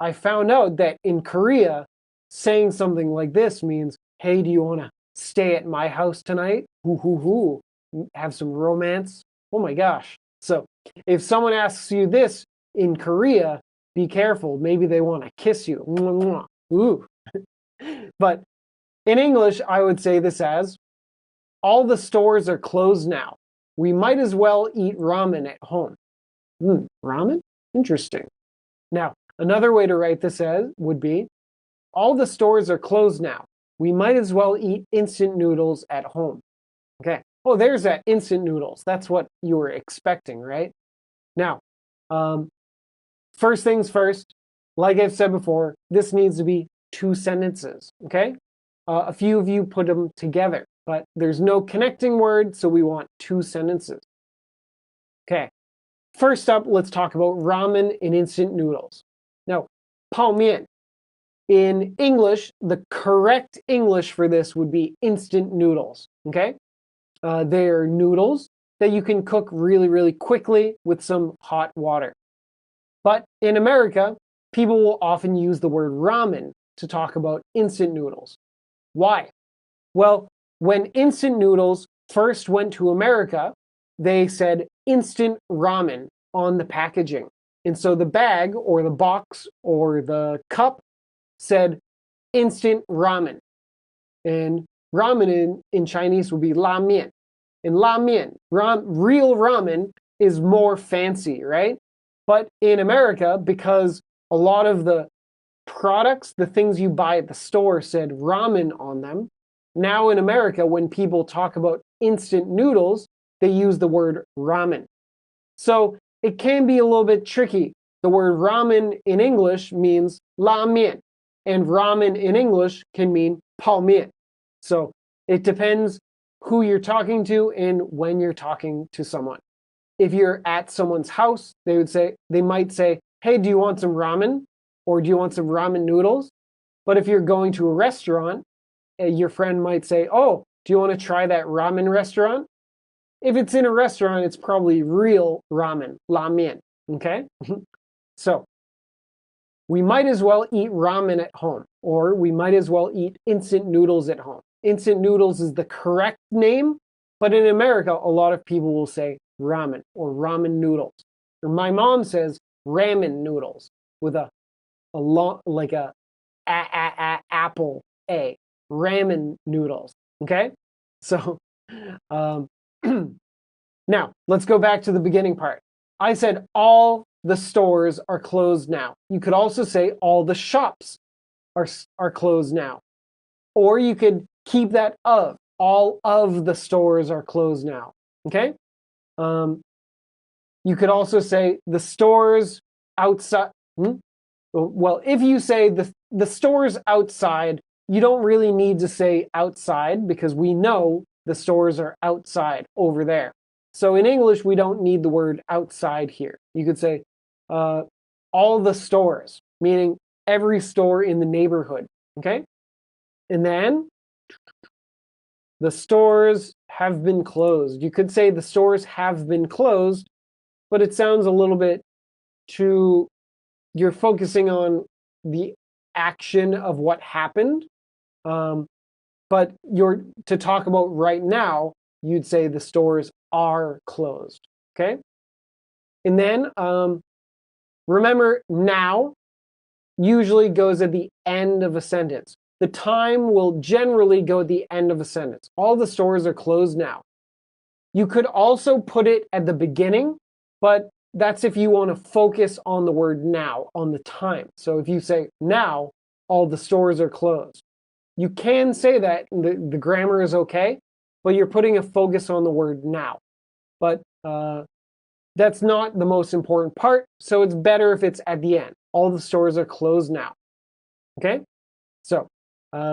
S1: I found out that in Korea, saying something like this means, hey, do you want to stay at my house tonight? Have some romance? Oh my gosh. So if someone asks you this in Korea, be careful. Maybe they want to kiss you. Ooh. But in English, I would say this as, all the stores are closed now. We might as well eat ramen at home. Ramen? Interesting. Now, another way to write this as would be, all the stores are closed now. We might as well eat instant noodles at home. Okay. Oh, there's that instant noodles. That's what you were expecting, right? Now, first things first, like I've said before, this needs to be 2 sentences, okay? A few of you put them together, but there's no connecting word, so we want 2 sentences. Okay. First up, let's talk about ramen and instant noodles. Now, 泡面. In English, the correct English for this would be instant noodles, okay? They're noodles that you can cook really, really quickly with some hot water. But in America, people will often use the word ramen to talk about instant noodles. Why? Well, when instant noodles first went to America, they said instant ramen on the packaging. And so the bag or the box or the cup said instant ramen. And ramen in Chinese would be la mian. And la mian, real ramen, is more fancy, right? But in America, because a lot of the products, the things you buy at the store said ramen on them, now in America, when people talk about instant noodles, they use the word ramen. So it can be a little bit tricky. The word ramen in English means la mian, and ramen in English can mean pao mian. So it depends who you're talking to and when you're talking to someone. If you're at someone's house, they might say, hey, do you want some ramen? Or do you want some ramen noodles? But if you're going to a restaurant, your friend might say, oh, do you want to try that ramen restaurant? If it's in a restaurant, it's probably real ramen, la mian, okay? So we might as well eat ramen at home, or we might as well eat instant noodles at home. Instant noodles is the correct name, but in America, a lot of people will say ramen or ramen noodles. Or my mom says ramen noodles with a long, like a apple A, ramen noodles, okay? So now let's go back to the beginning part. I said all the stores are closed now. You could also say all the shops are closed now. Or you could keep that of. All of the stores are closed now. Okay? You could also say the stores outside. Well, if you say the stores outside, you don't really need to say outside because we know the stores are outside over there. So in English, we don't need the word outside here. You could say all the stores, meaning every store in the neighborhood. Okay? And then the stores have been closed. You could say the stores have been closed, but it sounds a little bit too, you're focusing on the action of what happened. But to talk about right now, you'd say the stores are closed. Okay? And then remember, now usually goes at the end of a sentence. The time will generally go at the end of a sentence. All the stores are closed now. You could also put it at the beginning, but that's if you want to focus on the word now, on the time. So if you say now, all the stores are closed. You can say that, the grammar is okay, but you're putting a focus on the word now. But that's not the most important part, so it's better if it's at the end. All the stores are closed now. Okay? So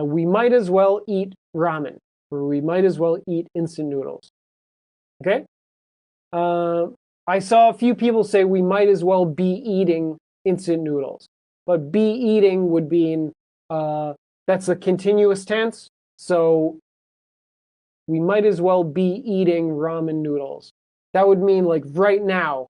S1: we might as well eat ramen, or we might as well eat instant noodles. Okay? I saw a few people say we might as well be eating instant noodles. But be eating would mean that's a continuous tense. So we might as well be eating ramen noodles. That would mean like right now,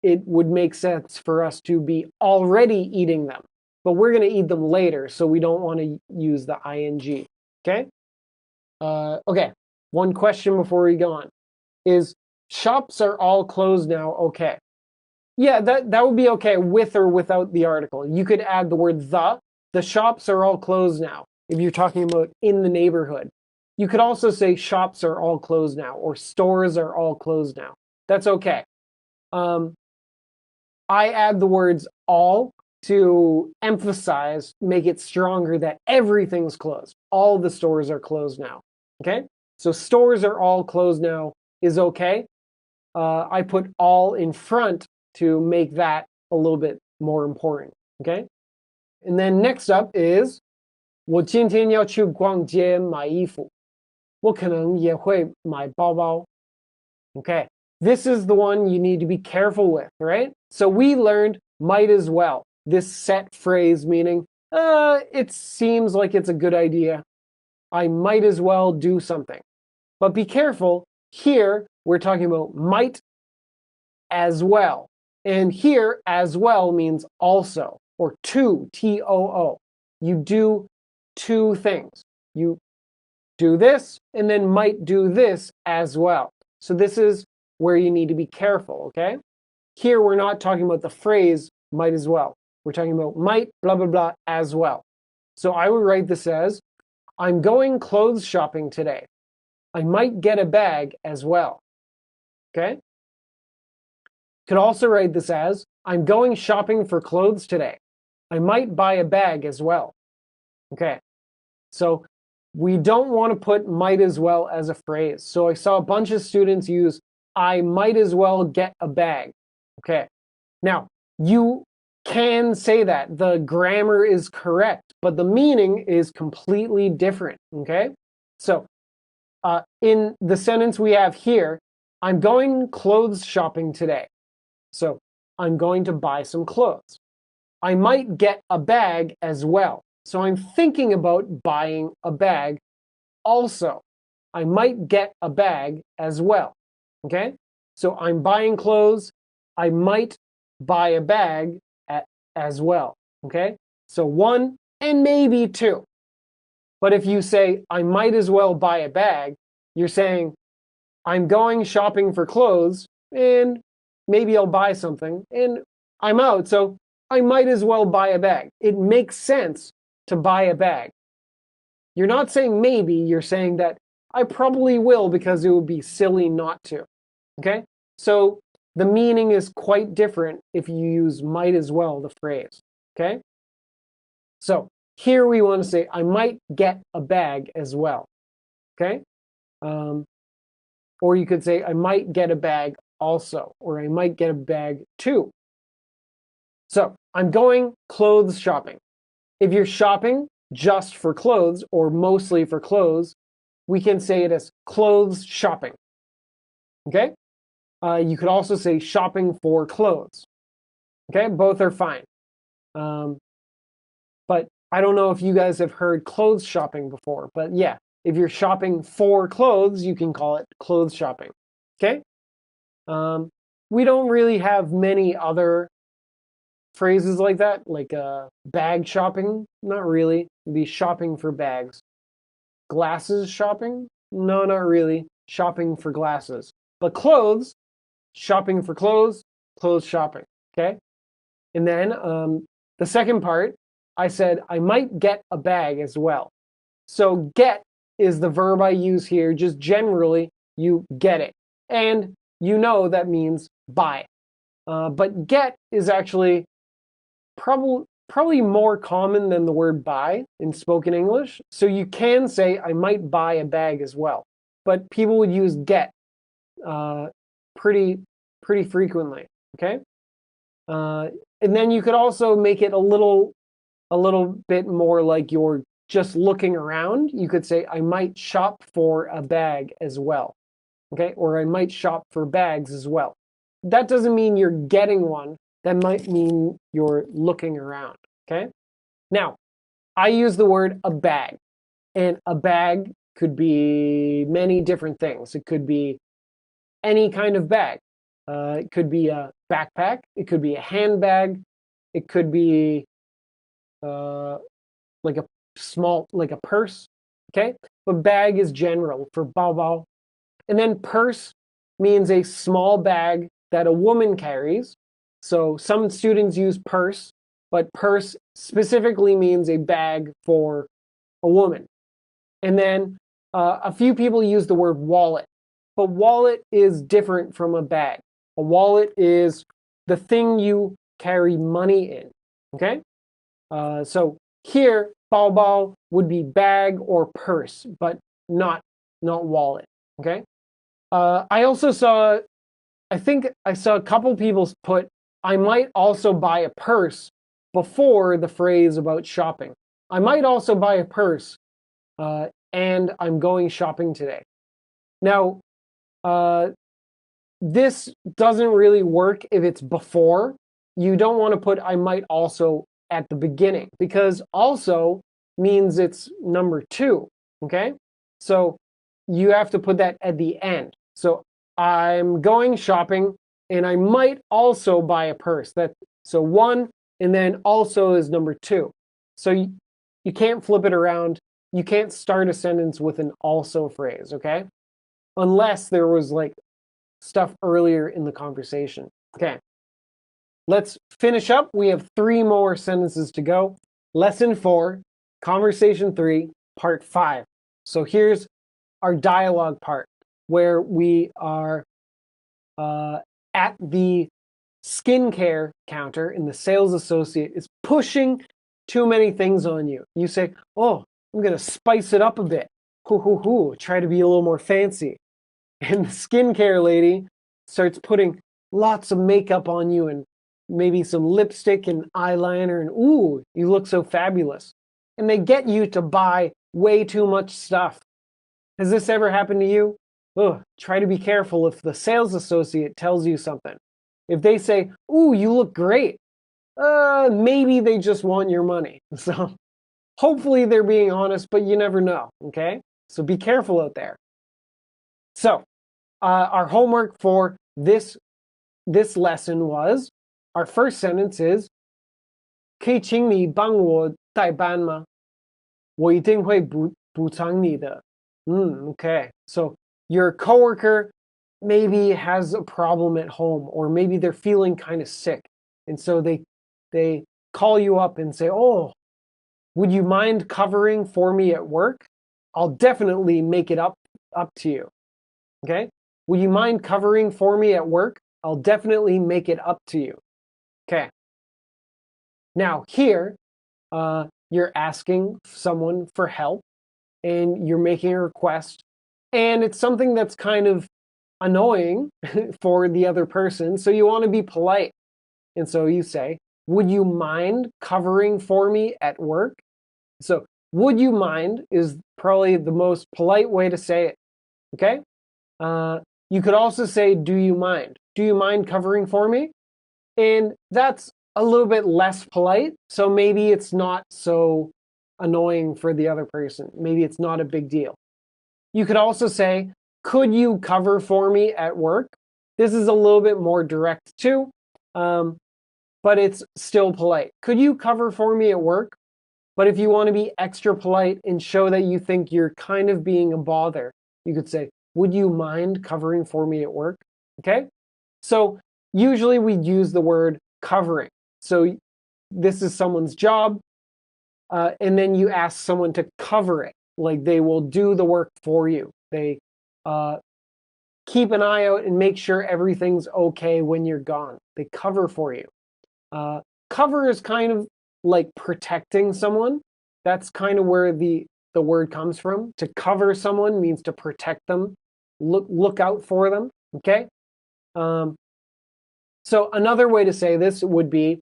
S1: it would make sense for us to be already eating them. But we're going to eat them later, so we don't want to use the ing. Okay? Okay, one question before we go on. Is shops are all closed now okay? Yeah, that would be okay with or without the article. You could add the word the. The shops are all closed now, if you're talking about in the neighborhood. You could also say shops are all closed now, or stores are all closed now. That's okay. I add the words all to emphasize, make it stronger that everything's closed. All the stores are closed now. Okay? So stores are all closed now is okay. I put all in front to make that a little bit more important. Okay? And then next up is 我今天要去逛街买衣服。我可能也会买包包。Okay? This is the one you need to be careful with, right? So we learned might as well. This set phrase meaning, it seems like it's a good idea. I might as well do something. But be careful. Here, we're talking about might as well. And here, as well means also, or to, T-O-O. You do two things. You do this, and then might do this as well. So this is where you need to be careful, okay? Here, we're not talking about the phrase might as well. We're talking about might, blah, blah, blah, as well. So I would write this as, I'm going clothes shopping today. I might get a bag as well. Okay? Could also write this as, I'm going shopping for clothes today. I might buy a bag as well. Okay, so we don't want to put might as well as a phrase. So I saw a bunch of students use, I might as well get a bag. Okay, now you can say that. The grammar is correct, but the meaning is completely different. Okay, so in the sentence we have here, I'm going clothes shopping today. So I'm going to buy some clothes. I might get a bag as well. So I'm thinking about buying a bag also. I might get a bag as well. Okay? So I'm buying clothes. I might buy a bag as well. Okay? So one and maybe two. But if you say, I might as well buy a bag, you're saying, I'm going shopping for clothes and maybe I'll buy something and I'm out. So I might as well buy a bag. It makes sense to buy a bag. You're not saying maybe, you're saying that I probably will because it would be silly not to. Okay? So the meaning is quite different if you use might as well, the phrase. Okay? So here we want to say, I might get a bag as well. Okay? Or you could say, I might get a bag also, or I might get a bag too. So I'm going clothes shopping. If you're shopping just for clothes or mostly for clothes, we can say it as clothes shopping. Okay? You could also say shopping for clothes. Okay? Both are fine. But I don't know if you guys have heard clothes shopping before, but yeah, if you're shopping for clothes, you can call it clothes shopping. Okay? We don't really have many other phrases like that, like bag shopping. Not really. It'd be shopping for bags. Glasses shopping? No, not really. Shopping for glasses. But clothes, shopping for clothes, clothes shopping. Okay? And then the second part, I said I might get a bag as well. So get is the verb I use here. Just generally, you get it. And you know that means buy. But get is actually probably more common than the word buy in spoken English. So you can say, I might buy a bag as well. But people would use get pretty frequently, okay? And then you could also make it a little bit more like you're just looking around. You could say, I might shop for a bag as well, okay? Or I might shop for bags as well. That doesn't mean you're getting one. That might mean you're looking around, okay? Now, I use the word a bag, and a bag could be many different things. It could be any kind of bag. It could be a backpack. It could be a handbag. It could be like a small, like a purse, okay? But bag is general for bao bao. And then purse means a small bag that a woman carries. So some students use purse, but purse specifically means a bag for a woman. And then a few people use the word wallet, but wallet is different from a bag. A wallet is the thing you carry money in, okay? So here, bao bao would be bag or purse, but not wallet, okay? I also saw, I think I saw a couple people put, I might also buy a purse before the phrase about shopping. I might also buy a purse, and I'm going shopping today. Now, this doesn't really work if it's before. You don't want to put I might also at the beginning, because also means it's number two, okay? So you have to put that at the end. So I'm going shopping and I might also buy a purse. So one and then also is number two. So you can't flip it around. You can't start a sentence with an also phrase, okay? Unless there was like stuff earlier in the conversation. Okay. Let's finish up. We have 3 more sentences to go. Lesson 4, conversation 3, part 5. So here's our dialogue part where we are at the skincare counter and the sales associate is pushing too many things on you. You say, oh, I'm going to spice it up a bit. Try to be a little more fancy. And the skincare lady starts putting lots of makeup on you and maybe some lipstick and eyeliner and ooh, you look so fabulous. And they get you to buy way too much stuff. Has this ever happened to you? Ugh, try to be careful if the sales associate tells you something. If they say, ooh, you look great, maybe they just want your money. So hopefully they're being honest, but you never know, okay? So be careful out there. So our homework for this lesson was, our first sentence is,可以请你帮我代班吗？我一定会补偿你的。Okay. So your coworker maybe has a problem at home, or maybe they're feeling kind of sick. And so they call you up and say, oh, would you mind covering for me at work? I'll definitely make it up to you. Okay? Would you mind covering for me at work? I'll definitely make it up to you. Okay. Now here, you're asking someone for help and you're making a request, and it's something that's kind of annoying for the other person, so you want to be polite. And so you say, would you mind covering for me at work? So would you mind is probably the most polite way to say it, okay? You could also say, do you mind? Do you mind covering for me? And that's a little bit less polite, so maybe it's not so annoying for the other person. Maybe it's not a big deal. You could also say, could you cover for me at work? This is a little bit more direct too, but it's still polite. Could you cover for me at work? But if you want to be extra polite and show that you think you're kind of being a bother, you could say, would you mind covering for me at work? Okay? So usually we use the word covering. So this is someone's job, and then you ask someone to cover it. Like they will do the work for you. They keep an eye out and make sure everything's okay when you're gone. They cover for you. Cover is kind of like protecting someone. That's kind of where the word comes from. To cover someone means to protect them, look out for them, okay? So another way to say this would be,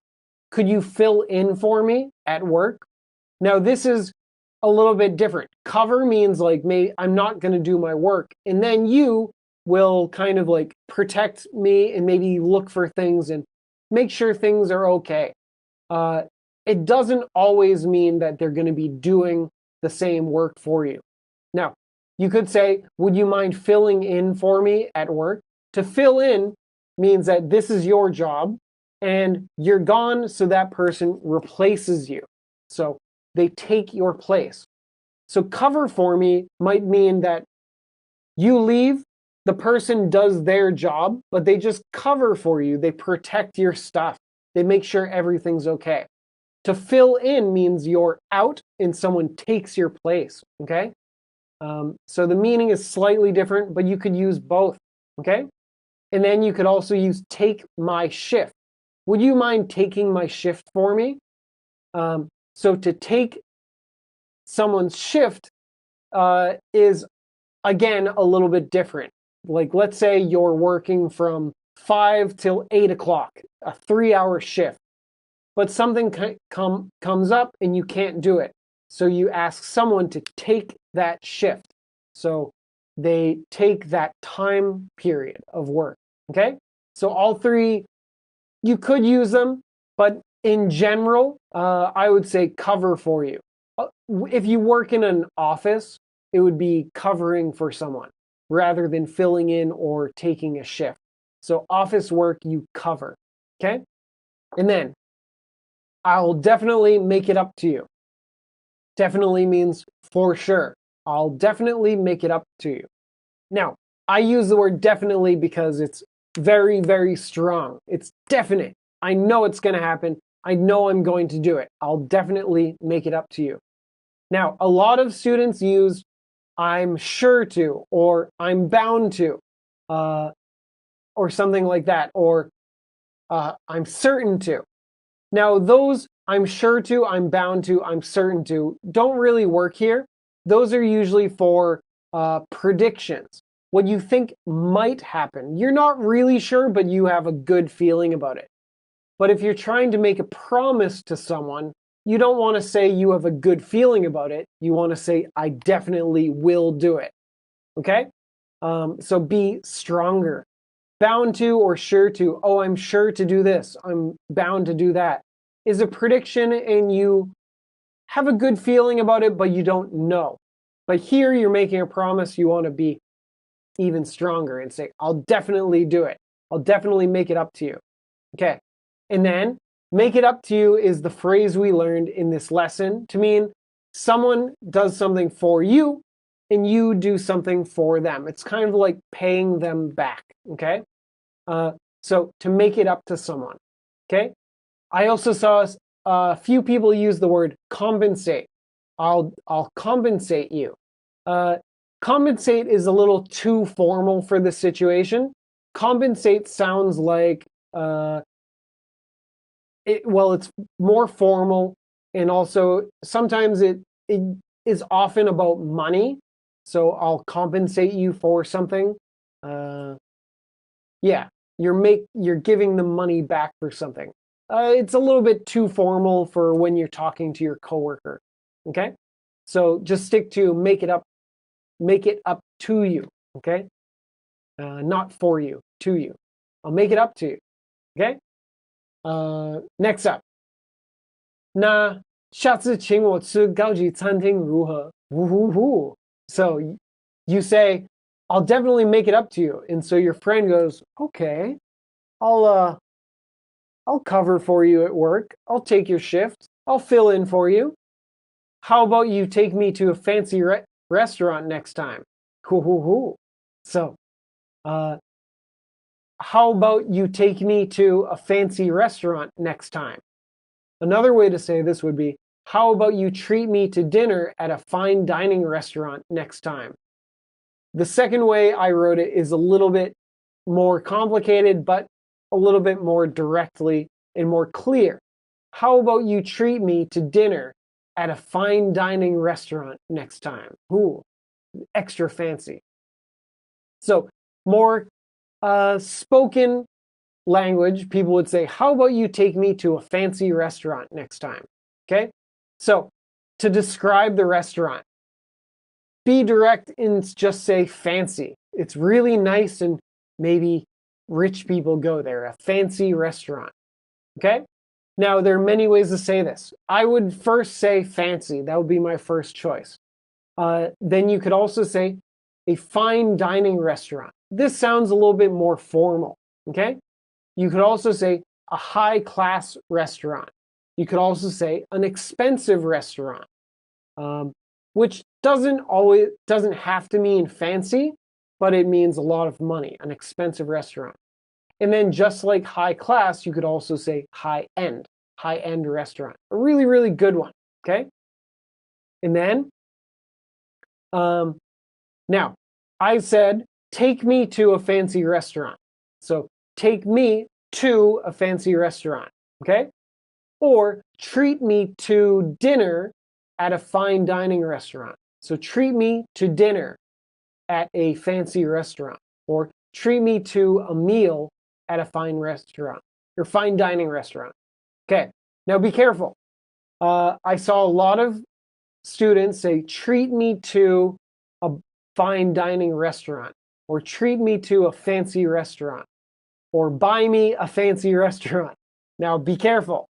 S1: could you fill in for me at work? Now this is a little bit different. Cover means like, I'm not going to do my work, and then you will kind of like protect me and maybe look for things and make sure things are okay. It doesn't always mean that they're going to be doing the same work for you. Now, you could say, would you mind filling in for me at work? To fill in means that this is your job and you're gone, so that person replaces you. So they take your place. So cover for me might mean that you leave, the person does their job, but they just cover for you. They protect your stuff. They make sure everything's okay. To fill in means you're out and someone takes your place, okay? So the meaning is slightly different, but you could use both, okay? And then you could also use take my shift. Would you mind taking my shift for me? So to take someone's shift is, again, a little bit different. Like, let's say you're working from 5 till 8 o'clock, a 3-hour shift, but something comes up and you can't do it. So you ask someone to take that shift. So they take that time period of work, okay? So all three, you could use them, but in general, I would say cover for you. If you work in an office, it would be covering for someone rather than filling in or taking a shift. So office work, you cover, okay? And then, I'll definitely make it up to you. Definitely means for sure. I'll definitely make it up to you. Now, I use the word definitely because it's very, very strong. It's definite. I know it's going to happen. I know I'm going to do it. I'll definitely make it up to you. Now, a lot of students use I'm sure to, or I'm bound to, or something like that, or I'm certain to. Now, those I'm sure to, I'm bound to, I'm certain to don't really work here. Those are usually for predictions. What you think might happen. You're not really sure, but you have a good feeling about it. But if you're trying to make a promise to someone, you don't want to say you have a good feeling about it. You want to say, I definitely will do it. Okay? So be stronger. Bound to or sure to. Oh, I'm sure to do this. I'm bound to do that. Is a prediction and you have a good feeling about it, but you don't know. But here you're making a promise. You want to be even stronger and say, I'll definitely do it. I'll definitely make it up to you. Okay. And then make it up to you is the phrase we learned in this lesson to mean someone does something for you and you do something for them. It's kind of like paying them back. Okay. So to make it up to someone. Okay. I also saw a few people use the word compensate. I'll compensate you. Compensate is a little too formal for this situation. Compensate sounds like it's more formal, and also sometimes it is often about money. So I'll compensate you for something. Yeah, you're giving them money back for something. It's a little bit too formal for when you're talking to your coworker. Okay, so just stick to make it up to you. Okay, not for you, to you. I'll make it up to you. Okay. Next up，那下次请我吃高级餐厅如何？呼呼呼。So you say, I'll definitely make it up to you. And so your friend goes, okay, I'll cover for you at work. I'll take your shift. I'll fill in for you. How about you take me to a fancy restaurant next time? Hoo hoo hoo. So, how about you take me to a fancy restaurant next time? Another way to say this would be, how about you treat me to dinner at a fine dining restaurant next time? The second way I wrote it is a little bit more complicated, but a little bit more directly and more clear. How about you treat me to dinner at a fine dining restaurant next time? Ooh, extra fancy. So more spoken language, people would say, how about you take me to a fancy restaurant next time? Okay? So to describe the restaurant, be direct and just say fancy. It's really nice and maybe rich people go there, a fancy restaurant. Okay? Now, there are many ways to say this. I would first say fancy. That would be my first choice. Then you could also say a fine dining restaurant. This sounds a little bit more formal. Okay? You could also say a high-class restaurant. You could also say an expensive restaurant, which doesn't have to mean fancy, but it means a lot of money, an expensive restaurant. And then just like high class, you could also say high-end restaurant. A really, really good one, okay? And then, now, I said, take me to a fancy restaurant. So take me to a fancy restaurant, okay? Or treat me to dinner at a fine dining restaurant. So treat me to dinner at a fancy restaurant. Or treat me to a meal at a fine restaurant or fine dining restaurant. Okay, now be careful. I saw a lot of students say, treat me to a fine dining restaurant, or treat me to a fancy restaurant, or buy me a fancy restaurant. Now be careful.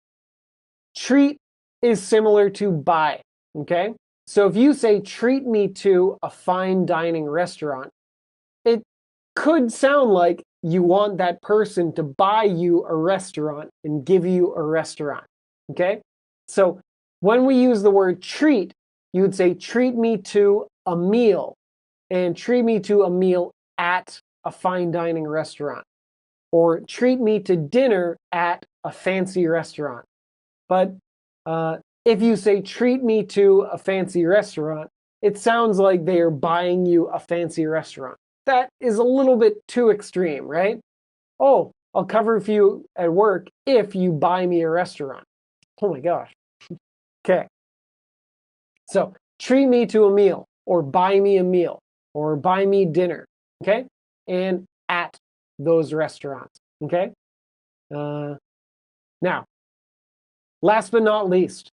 S1: Treat is similar to buy, okay? So if you say, treat me to a fine dining restaurant, it could sound like you want that person to buy you a restaurant and give you a restaurant, okay? So when we use the word treat, you would say, treat me to a meal, and treat me to a meal at a fine dining restaurant, or treat me to dinner at a fancy restaurant. But if you say treat me to a fancy restaurant, it sounds like they are buying you a fancy restaurant. That is a little bit too extreme, right? Oh, I'll cover for you at work if you buy me a restaurant. Oh my gosh. Okay. So treat me to a meal, or buy me a meal, or buy me dinner. Okay? And at those restaurants. Okay? Now, last but not least,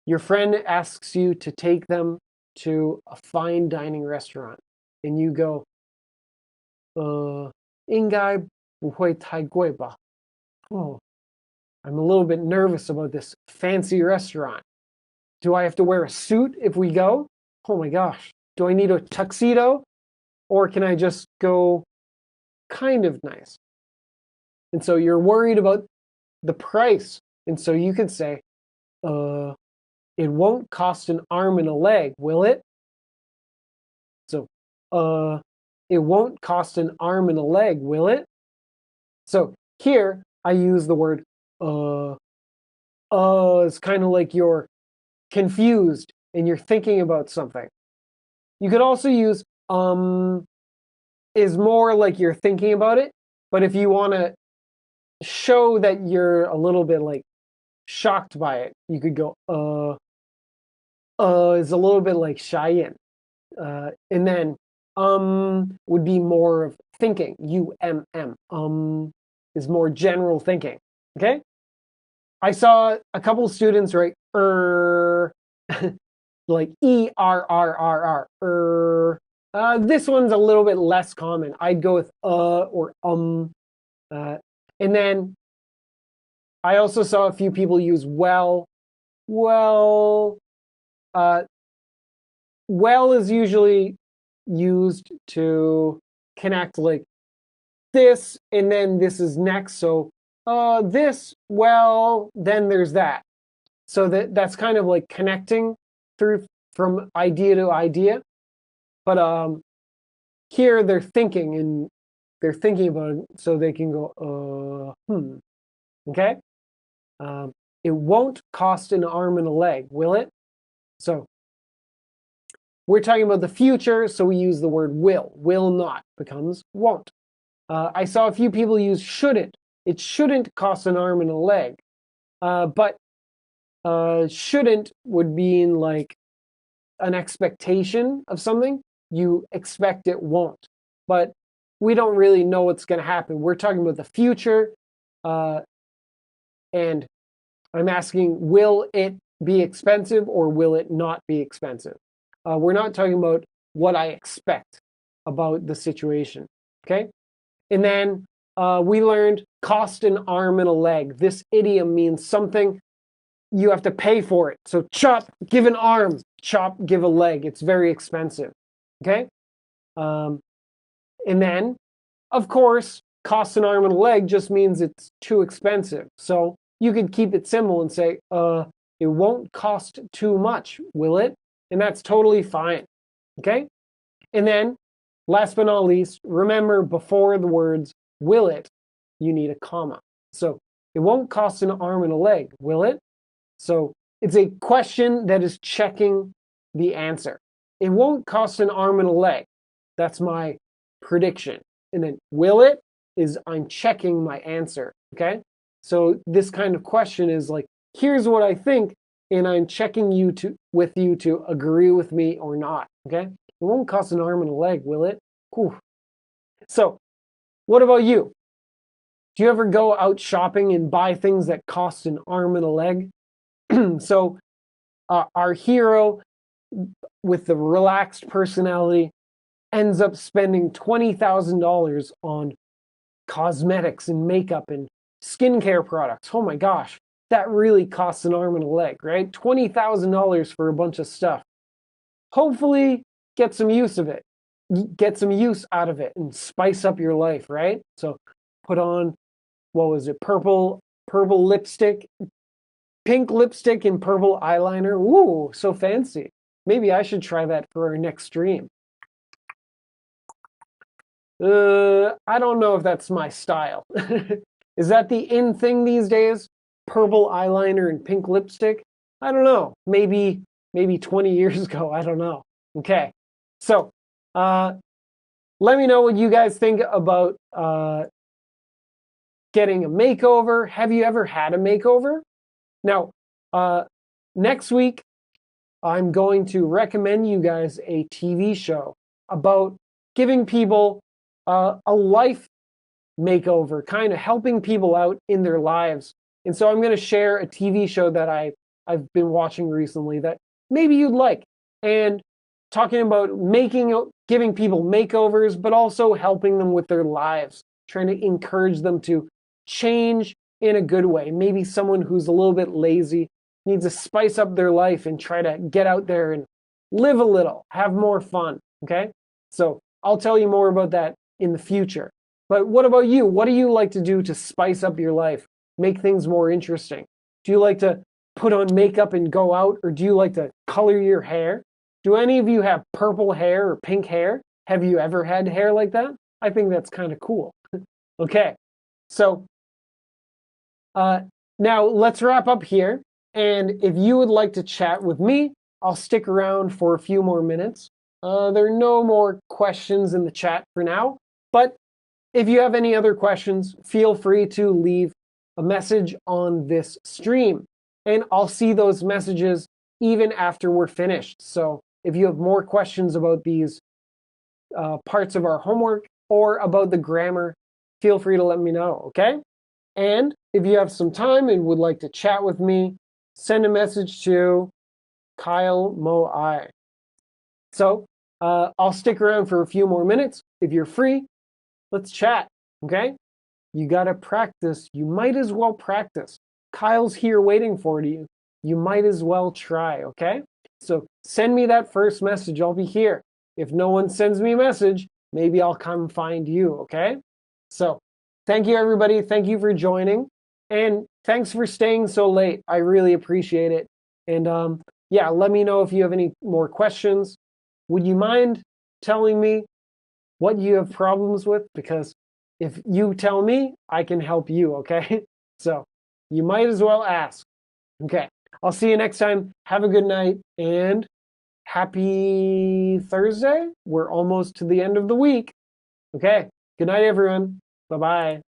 S1: your friend asks you to take them to a fine dining restaurant, and you go, 应该不会太贵吧? Oh, I'm a little bit nervous about this fancy restaurant. Do I have to wear a suit if we go? Oh my gosh. Do I need a tuxedo? Or can I just go kind of nice? And so you're worried about the price. And so you could say, it won't cost an arm and a leg, will it? So, it won't cost an arm and a leg, will it? So here I use the word it's kind of like you're confused and you're thinking about something. You could also use is more like you're thinking about it, but if you want to show that you're a little bit like shocked by it, you could go is a little bit like Cheyenne. And then would be more of thinking. Is more general thinking. Okay? I saw a couple students write like ERRRR. This one's a little bit less common. I'd go with or and then I also saw a few people use well. Well is usually used to connect like this, and then this is next. So this, well, then there's that. So that's kind of like connecting through from idea to idea. But here they're thinking and they're thinking about it, so they can go, Okay? It won't cost an arm and a leg, will it? So we're talking about the future, so we use the word will. Will not becomes won't. I saw a few people use shouldn't. It shouldn't cost an arm and a leg. But shouldn't would mean like an expectation of something. You expect it won't. But we don't really know what's going to happen. We're talking about the future. And I'm asking, will it be expensive or will it not be expensive? We're not talking about what I expect about the situation. Okay? And then we learned cost an arm and a leg. This idiom means something you have to pay for it. So chop, give an arm. Chop, give a leg. It's very expensive. Okay? And then, of course, cost an arm and a leg just means it's too expensive. So you could keep it simple and say, it won't cost too much, will it? And that's totally fine. Okay? And then, last but not least, remember before the words will it, you need a comma. So it won't cost an arm and a leg, will it? So it's a question that is checking the answer. It won't cost an arm and a leg. That's my prediction. And then will it is I'm checking my answer. Okay? So this kind of question is like, here's what I think, and I'm checking with you to agree with me or not. Okay? It won't cost an arm and a leg, will it? Whew. So, what about you? Do you ever go out shopping and buy things that cost an arm and a leg? So, our hero with the relaxed personality ends up spending $20,000 on cosmetics and makeup and skincare products. Oh my gosh, that really costs an arm and a leg, right? $20,000 for a bunch of stuff. Hopefully, get some use of it. Get some use out of it and spice up your life, right? So put on, what was it, purple lipstick, pink lipstick and purple eyeliner. Ooh, so fancy. Maybe I should try that for our next stream. I don't know if that's my style. Is that the in thing these days? purple eyeliner and pink lipstick? I don't know. Maybe 20 years ago. I don't know. Okay. So let me know what you guys think about getting a makeover. Have you ever had a makeover? Now, next week, I'm going to recommend you guys a TV show about giving people a life makeover, kind of helping people out in their lives. And so I'm going to share a TV show that I've been watching recently that maybe you'd like, and talking about giving people makeovers, but also helping them with their lives, trying to encourage them to change in a good way. Maybe someone who's a little bit lazy needs to spice up their life and try to get out there and live a little, have more fun, okay? So I'll tell you more about that in the future. But what about you? What do you like to do to spice up your life, make things more interesting? Do you like to put on makeup and go out, or do you like to color your hair? Do any of you have purple hair or pink hair? Have you ever had hair like that? I think that's kind of cool. Okay, so now let's wrap up here. And if you would like to chat with me, I'll stick around for a few more minutes. There are no more questions in the chat for now, but if you have any other questions, feel free to leave a message on this stream, and I'll see those messages even after we're finished. So if you have more questions about these parts of our homework or about the grammar, feel free to let me know, okay? And if you have some time and would like to chat with me, send a message to Kyle Moai. So I'll stick around for a few more minutes. If you're free, let's chat, okay? You got to practice. You might as well practice. Kyle's here waiting for you. You might as well try, okay? So send me that first message. I'll be here. If no one sends me a message, maybe I'll come find you, okay? So thank you, everybody. Thank you for joining. And thanks for staying so late. I really appreciate it. And yeah, let me know if you have any more questions. Would you mind telling me what you have problems with? Because if you tell me, I can help you, okay? So you might as well ask. Okay, I'll see you next time. Have a good night and happy Thursday. We're almost to the end of the week. Okay, good night, everyone. Bye-bye.